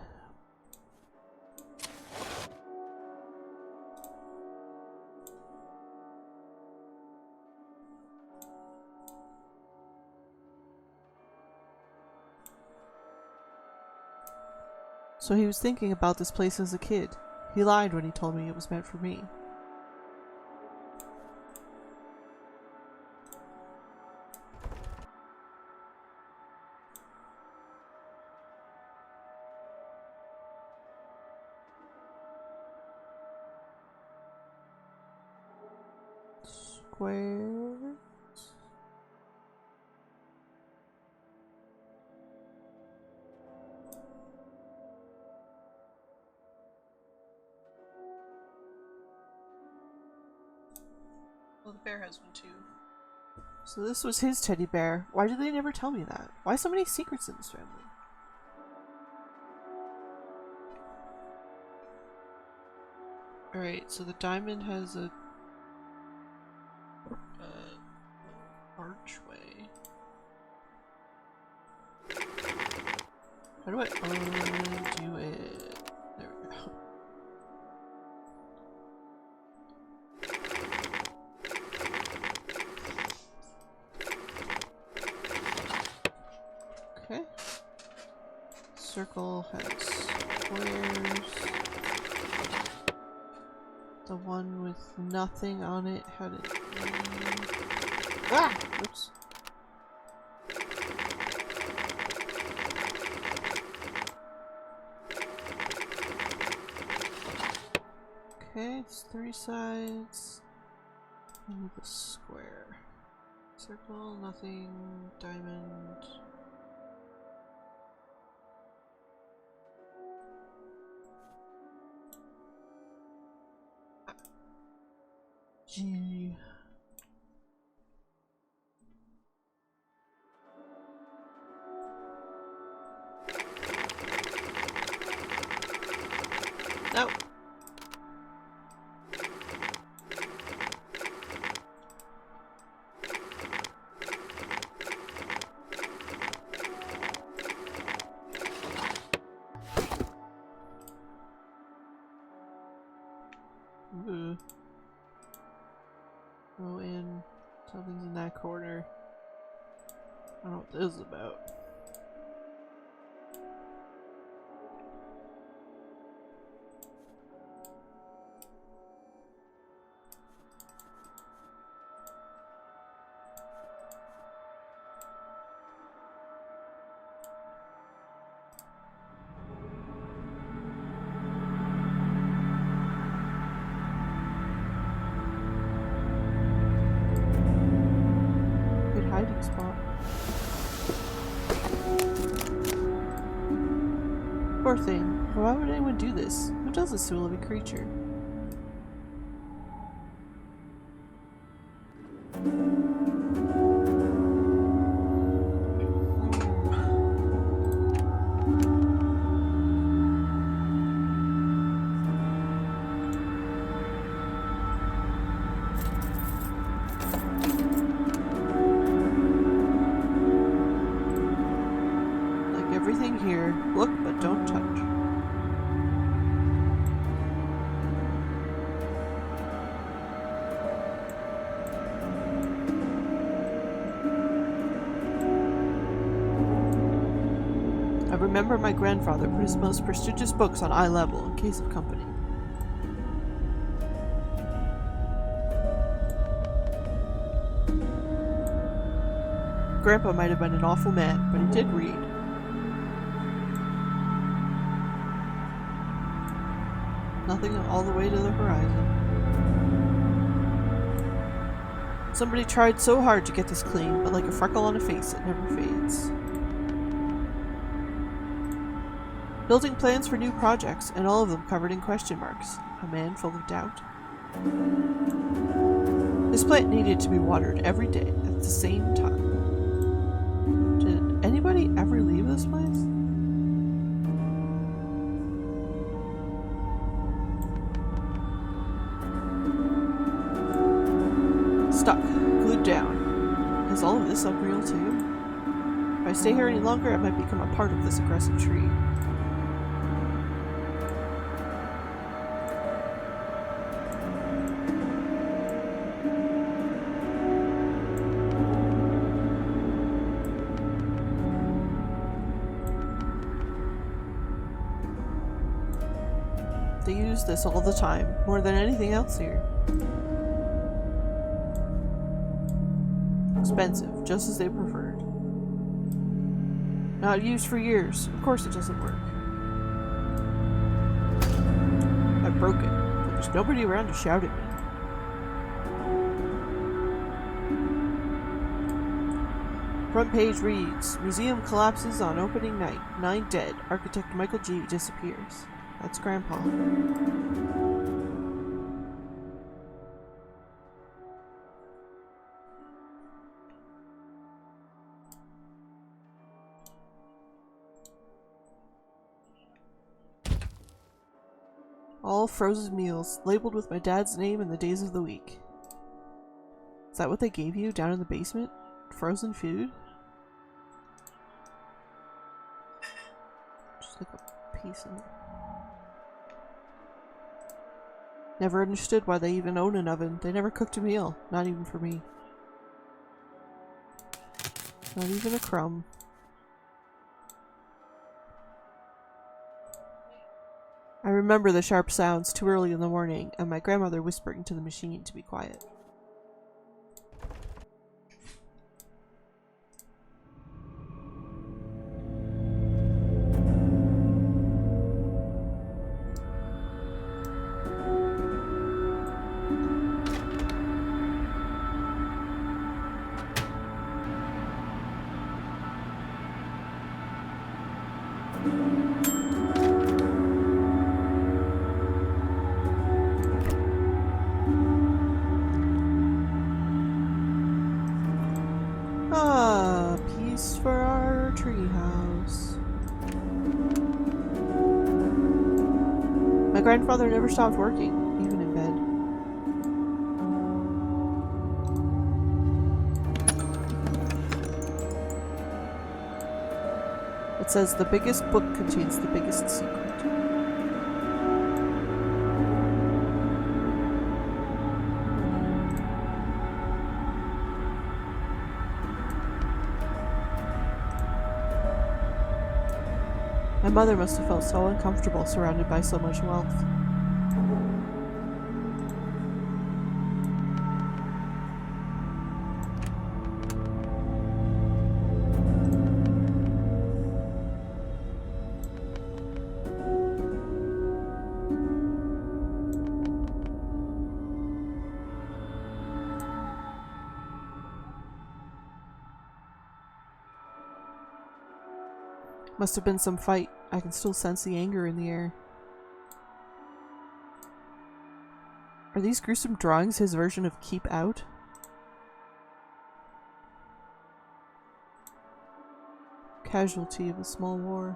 So he was thinking about this place as a kid. He lied when he told me it was meant for me. Squares. Well, the bear has one too. So this was his teddy bear. Why did they never tell me that? Why so many secrets in this family? Alright, so the diamond has a archway. How do I undo it? There we go. Okay. Circle has squares. The one with nothing on it had it. Ah! Oops. Okay, it's 3 sides. I need the square. Circle, nothing, diamond. G. No. Ooh. Go in. Something's in that corner. I don't know what this is about. Hiding spot. Poor thing. Why would anyone do this? Who does this to a living creature? Everything here. Look, but don't touch. I remember my grandfather put his most prestigious books on eye level in case of company. Grandpa might have been an awful man, but he did read. Nothing all the way to the horizon. Somebody tried so hard to get this clean, but like a freckle on a face, it never fades. Building plans for new projects, and all of them covered in question marks. A man full of doubt. This plant needed to be watered every day at the same time. Did anybody ever leave this place? Stuck. Glued down. Is all of this unreal too? If I stay here any longer, I might become a part of this aggressive tree. They use this all the time, more than anything else here. Expensive, just as they preferred. Not used for years. Of course it doesn't work. I broke it, but there's nobody around to shout at me. Front page reads, Museum collapses on opening night. 9 dead. Architect Michael G. disappears. That's Grandpa. All frozen meals, labeled with my dad's name and the days of the week. Is that what they gave you down in the basement? Frozen food? Just like a piece of it. Never understood why they even own an oven. They never cooked a meal. Not even for me. Not even a crumb. I remember the sharp sounds too early in the morning, and my grandmother whispering to the machine to be quiet. Ah, peace for our treehouse. My grandfather never stopped working, even in bed. It says the biggest book contains the biggest secret. My mother must have felt so uncomfortable surrounded by so much wealth. Must have been some fight. I can still sense the anger in the air. Are these gruesome drawings his version of Keep Out? Casualty of a small war.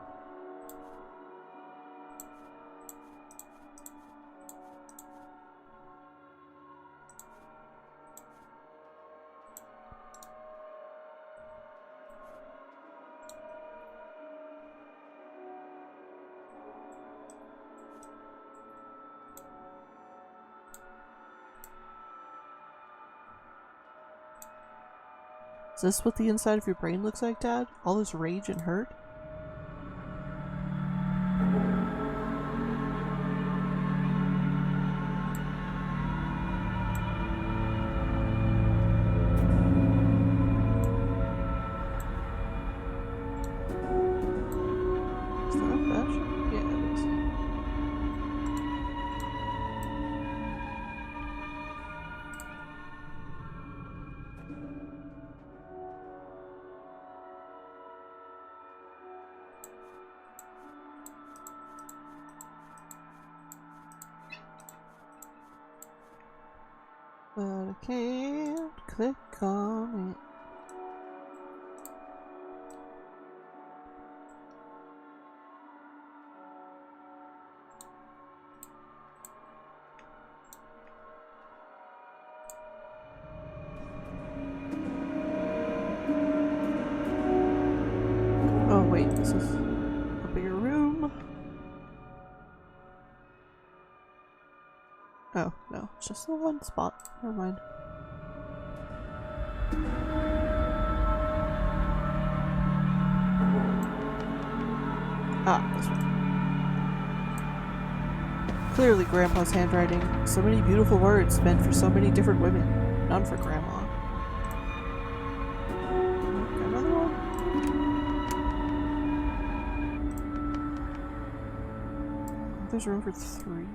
Is this what the inside of your brain looks like, Dad? All this rage and hurt? But I can't click on it. Oh wait, this is a bigger room. Oh, no, it's just the one spot. Never mind. Ah, this one. Clearly Grandpa's handwriting. So many beautiful words meant for so many different women. None for Grandma. Got another one? There's room for 3?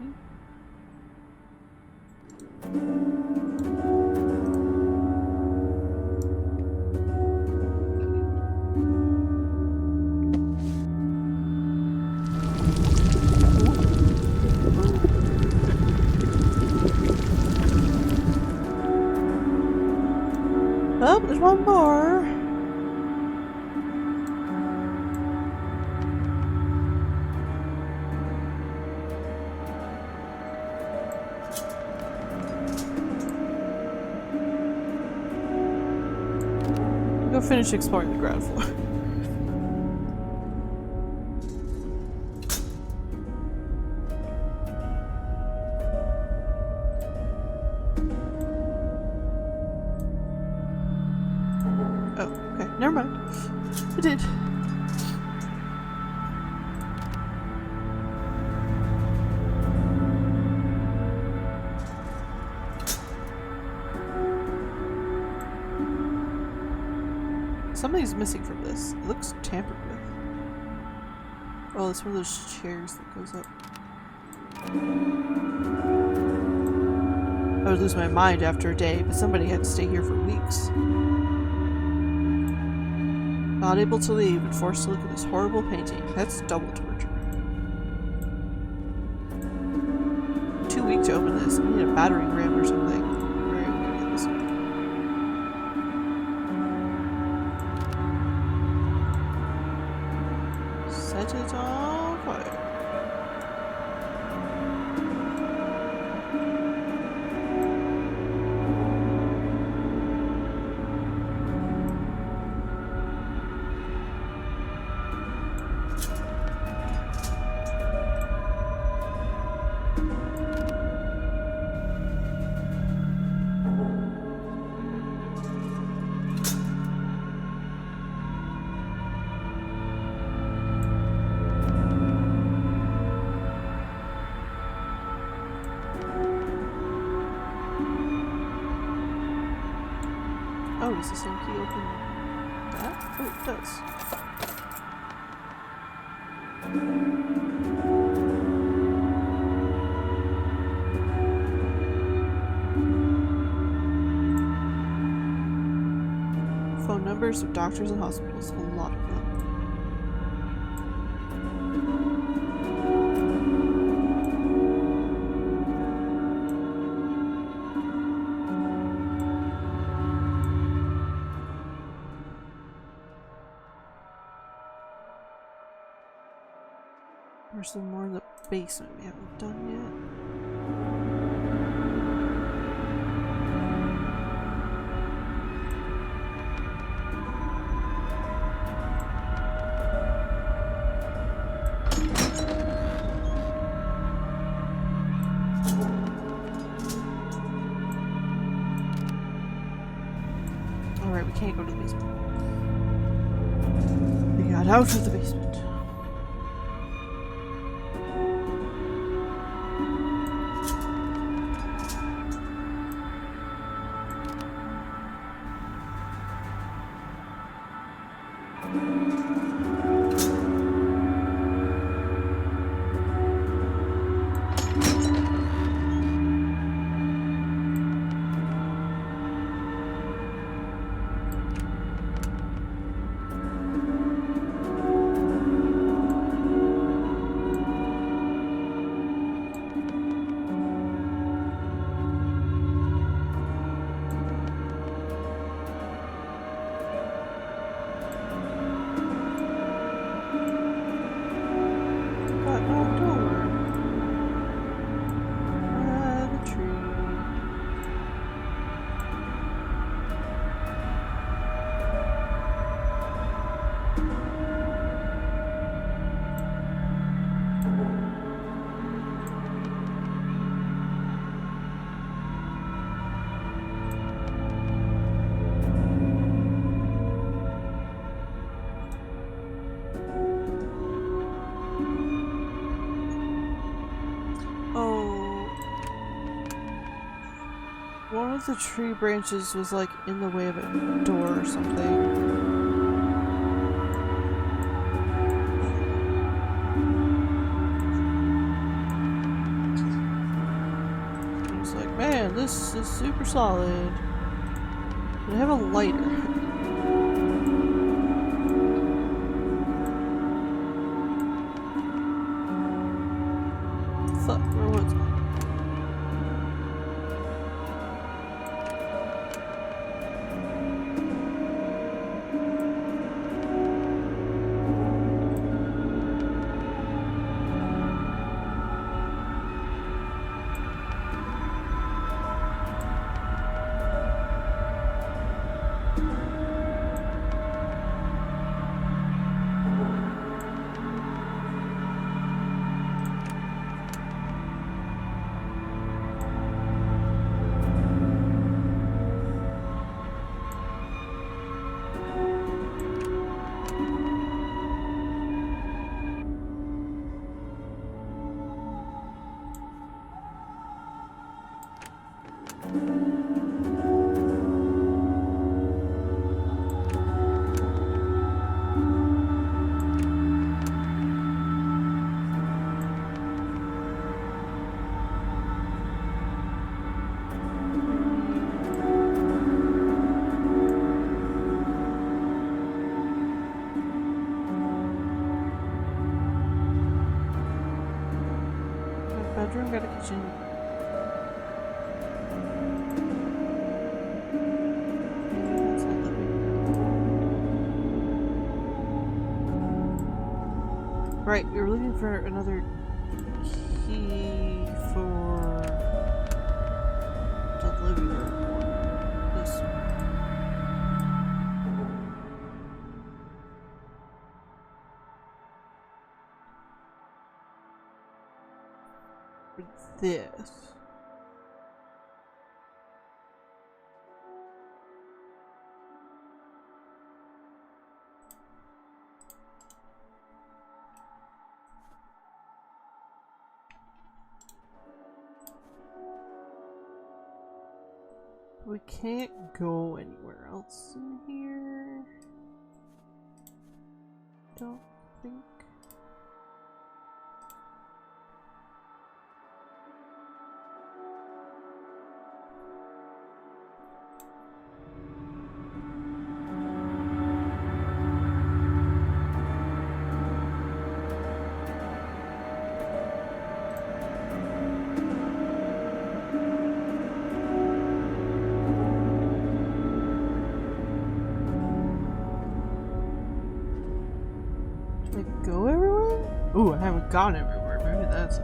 Oh, there's one more. Go finish exploring the ground floor. Oh, okay. Never mind. I did. Something's missing from this. It looks tampered with. Oh, it's one of those chairs that goes up. I would lose my mind after a day, but somebody had to stay here for weeks. Not able to leave and forced to look at this horrible painting. That's double torture. Too weak to open this. I need a battering ram or something. Where am I gonna get this? Set it on fire. Oh, does the same key open that? Oh, it does. Phone numbers of doctors and hospitals. A lot of them. There's some more in the basement we haven't done yet. Alright, we can't go to the basement. We got out of the basement. One of the tree branches was like in the way of a door or something. Man, this is super solid. I have a lighter. Fuck, where was it? Bedroom, got a kitchen. Maybe that's not living. Right, we were looking for another key for the living room. This one. This. We can't go anywhere else in here. Don't think. Go everywhere? Ooh, I haven't gone everywhere. Maybe that's it.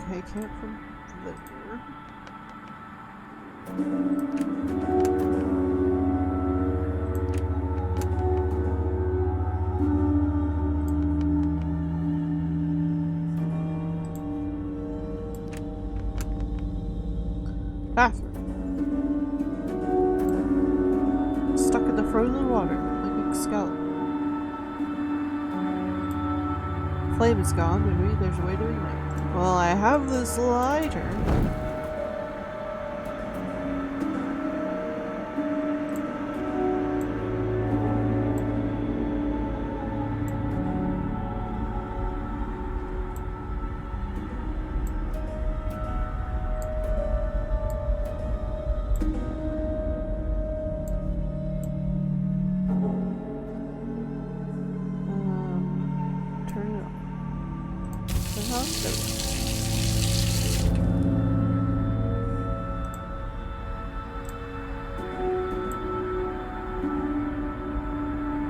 Okay, can't from there. Bathroom. Stuck in the frozen water like a skeleton. Flame is gone, maybe there's a way to ignite. Well, I have this lighter.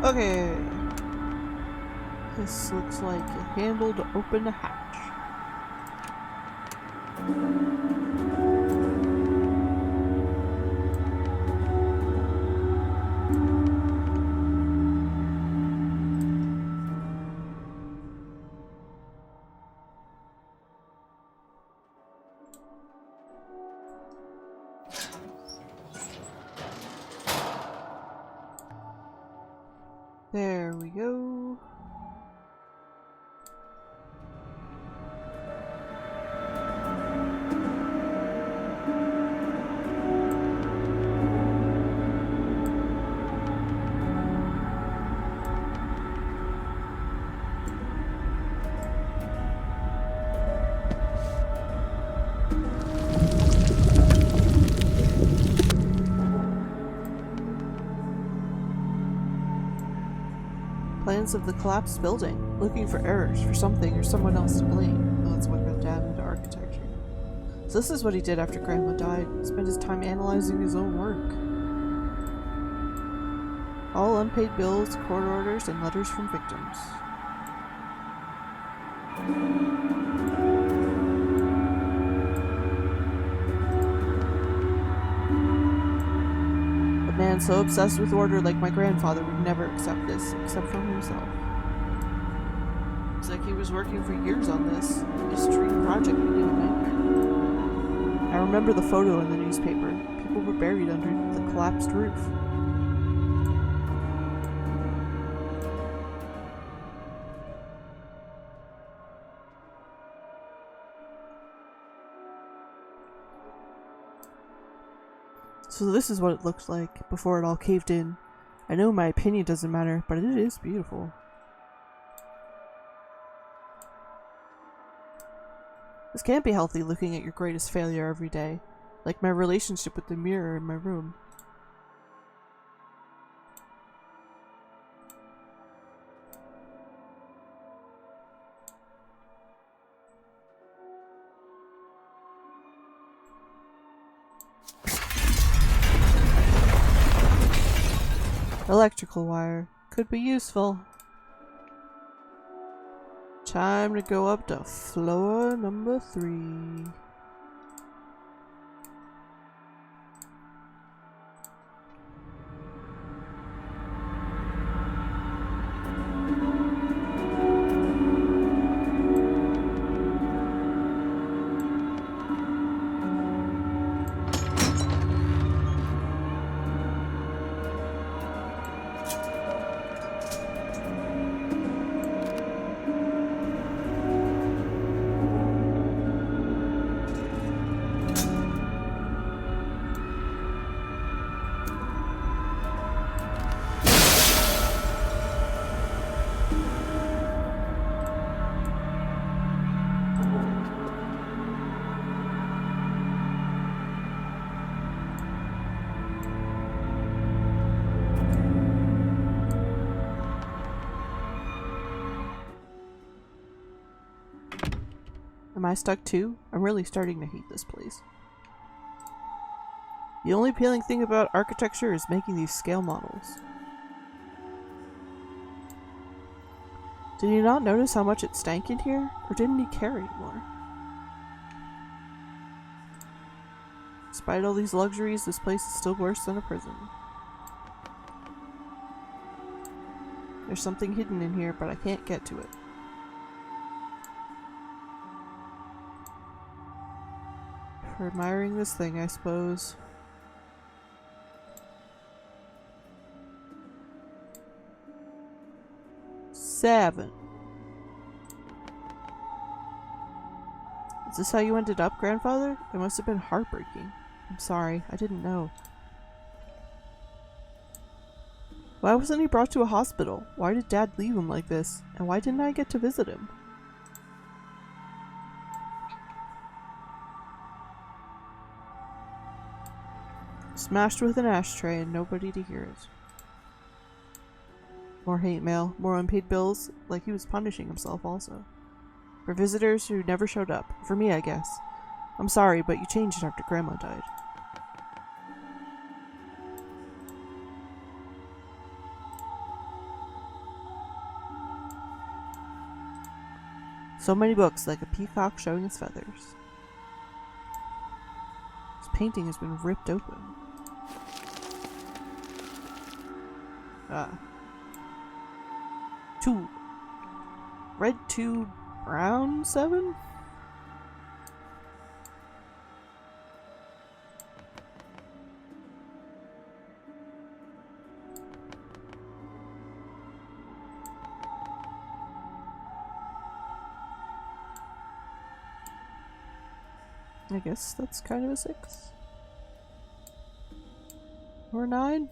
Okay. This looks like a handle to open a hatch. There we go. Plans of the collapsed building, looking for errors, for something or someone else to blame. Oh, that's what got Dad into architecture. So this is what he did after Grandma died. Spent his time analyzing his own work. All unpaid bills, court orders, and letters from victims. A man so obsessed with order like my grandfather would never accept this, except from himself. Looks like he was working for years on this. This dream project became a nightmare. I remember the photo in the newspaper. People were buried under the collapsed roof. So this is what it looked like before it all caved in. I know my opinion doesn't matter, but it is beautiful. This can't be healthy, looking at your greatest failure every day. Like my relationship with the mirror in my room. Electrical wire. Could be useful. Time to go up to floor number 3. Am I stuck too? I'm really starting to hate this place. The only appealing thing about architecture is making these scale models. Did you not notice how much it stank in here? Or didn't he care anymore? Despite all these luxuries, this place is still worse than a prison. There's something hidden in here, but I can't get to it. For admiring this thing, I suppose. Seven. Is this how you ended up, Grandfather? It must have been heartbreaking. I'm sorry, I didn't know. Why wasn't he brought to a hospital? Why did Dad leave him like this? And why didn't I get to visit him? Smashed with an ashtray and nobody to hear it. More hate mail, more unpaid bills, like he was punishing himself also. For visitors who never showed up. For me, I guess. I'm sorry, but you changed after Grandma died. So many books, like a peacock showing its feathers. This painting has been ripped open. Ah. 2. Red 2, brown 7? I guess that's kind of a 6. Or 9?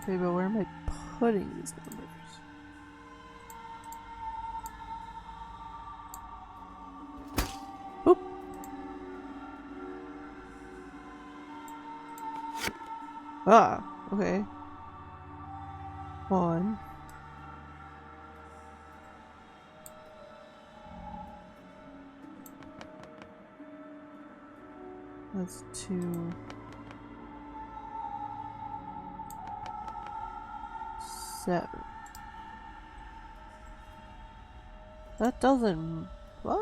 Okay, but where am I putting these numbers? Oop! Ah, okay. 1. That's 2. 7. That doesn't... What?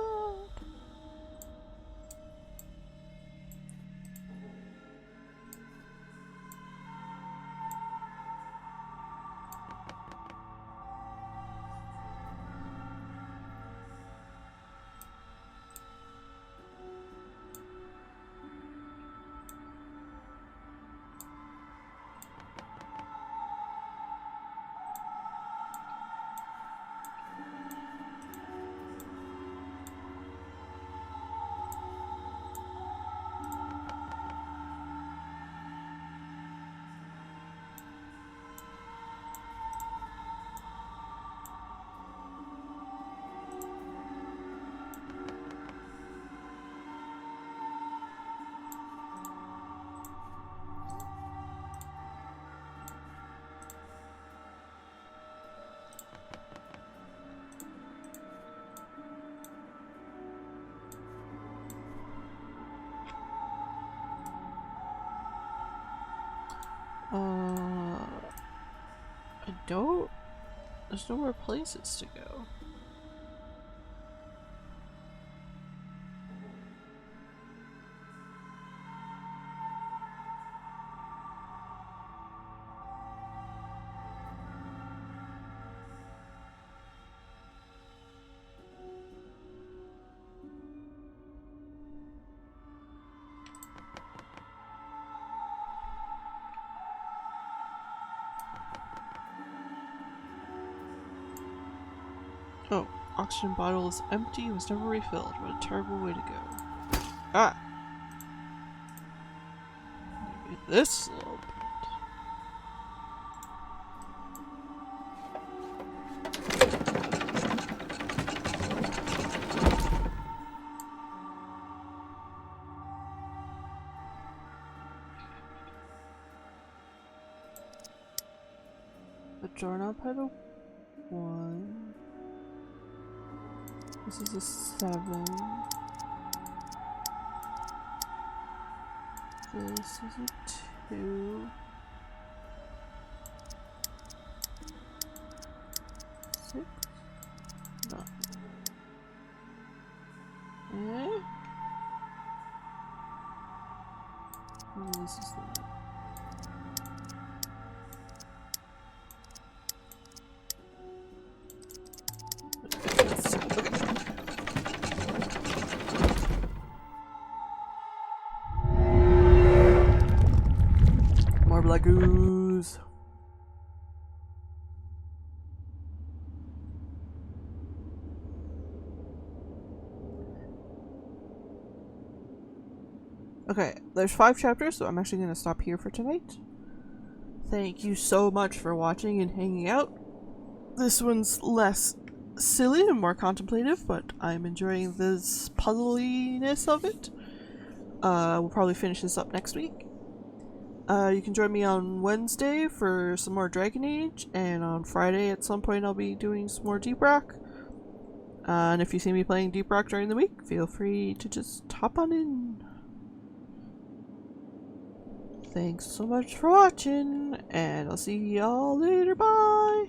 I don't... There's no more places to go. Oh, oxygen bottle is empty and was never refilled. What a terrible way to go. Ah! Maybe this little bit. The doorknob had a 1. This is a 7. This is a 2. 6. No. Eh? And this is the... Black ooze. Okay, there's 5 chapters, so I'm actually going to stop here for tonight. Thank you so much for watching and hanging out. This one's less silly and more contemplative, but I'm enjoying this puzzliness of it. We'll probably finish this up next week. You can join me on Wednesday for some more Dragon Age, and on Friday at some point I'll be doing some more Deep Rock. And if you see me playing Deep Rock during the week, feel free to just hop on in. Thanks so much for watching, and I'll see y'all later, bye!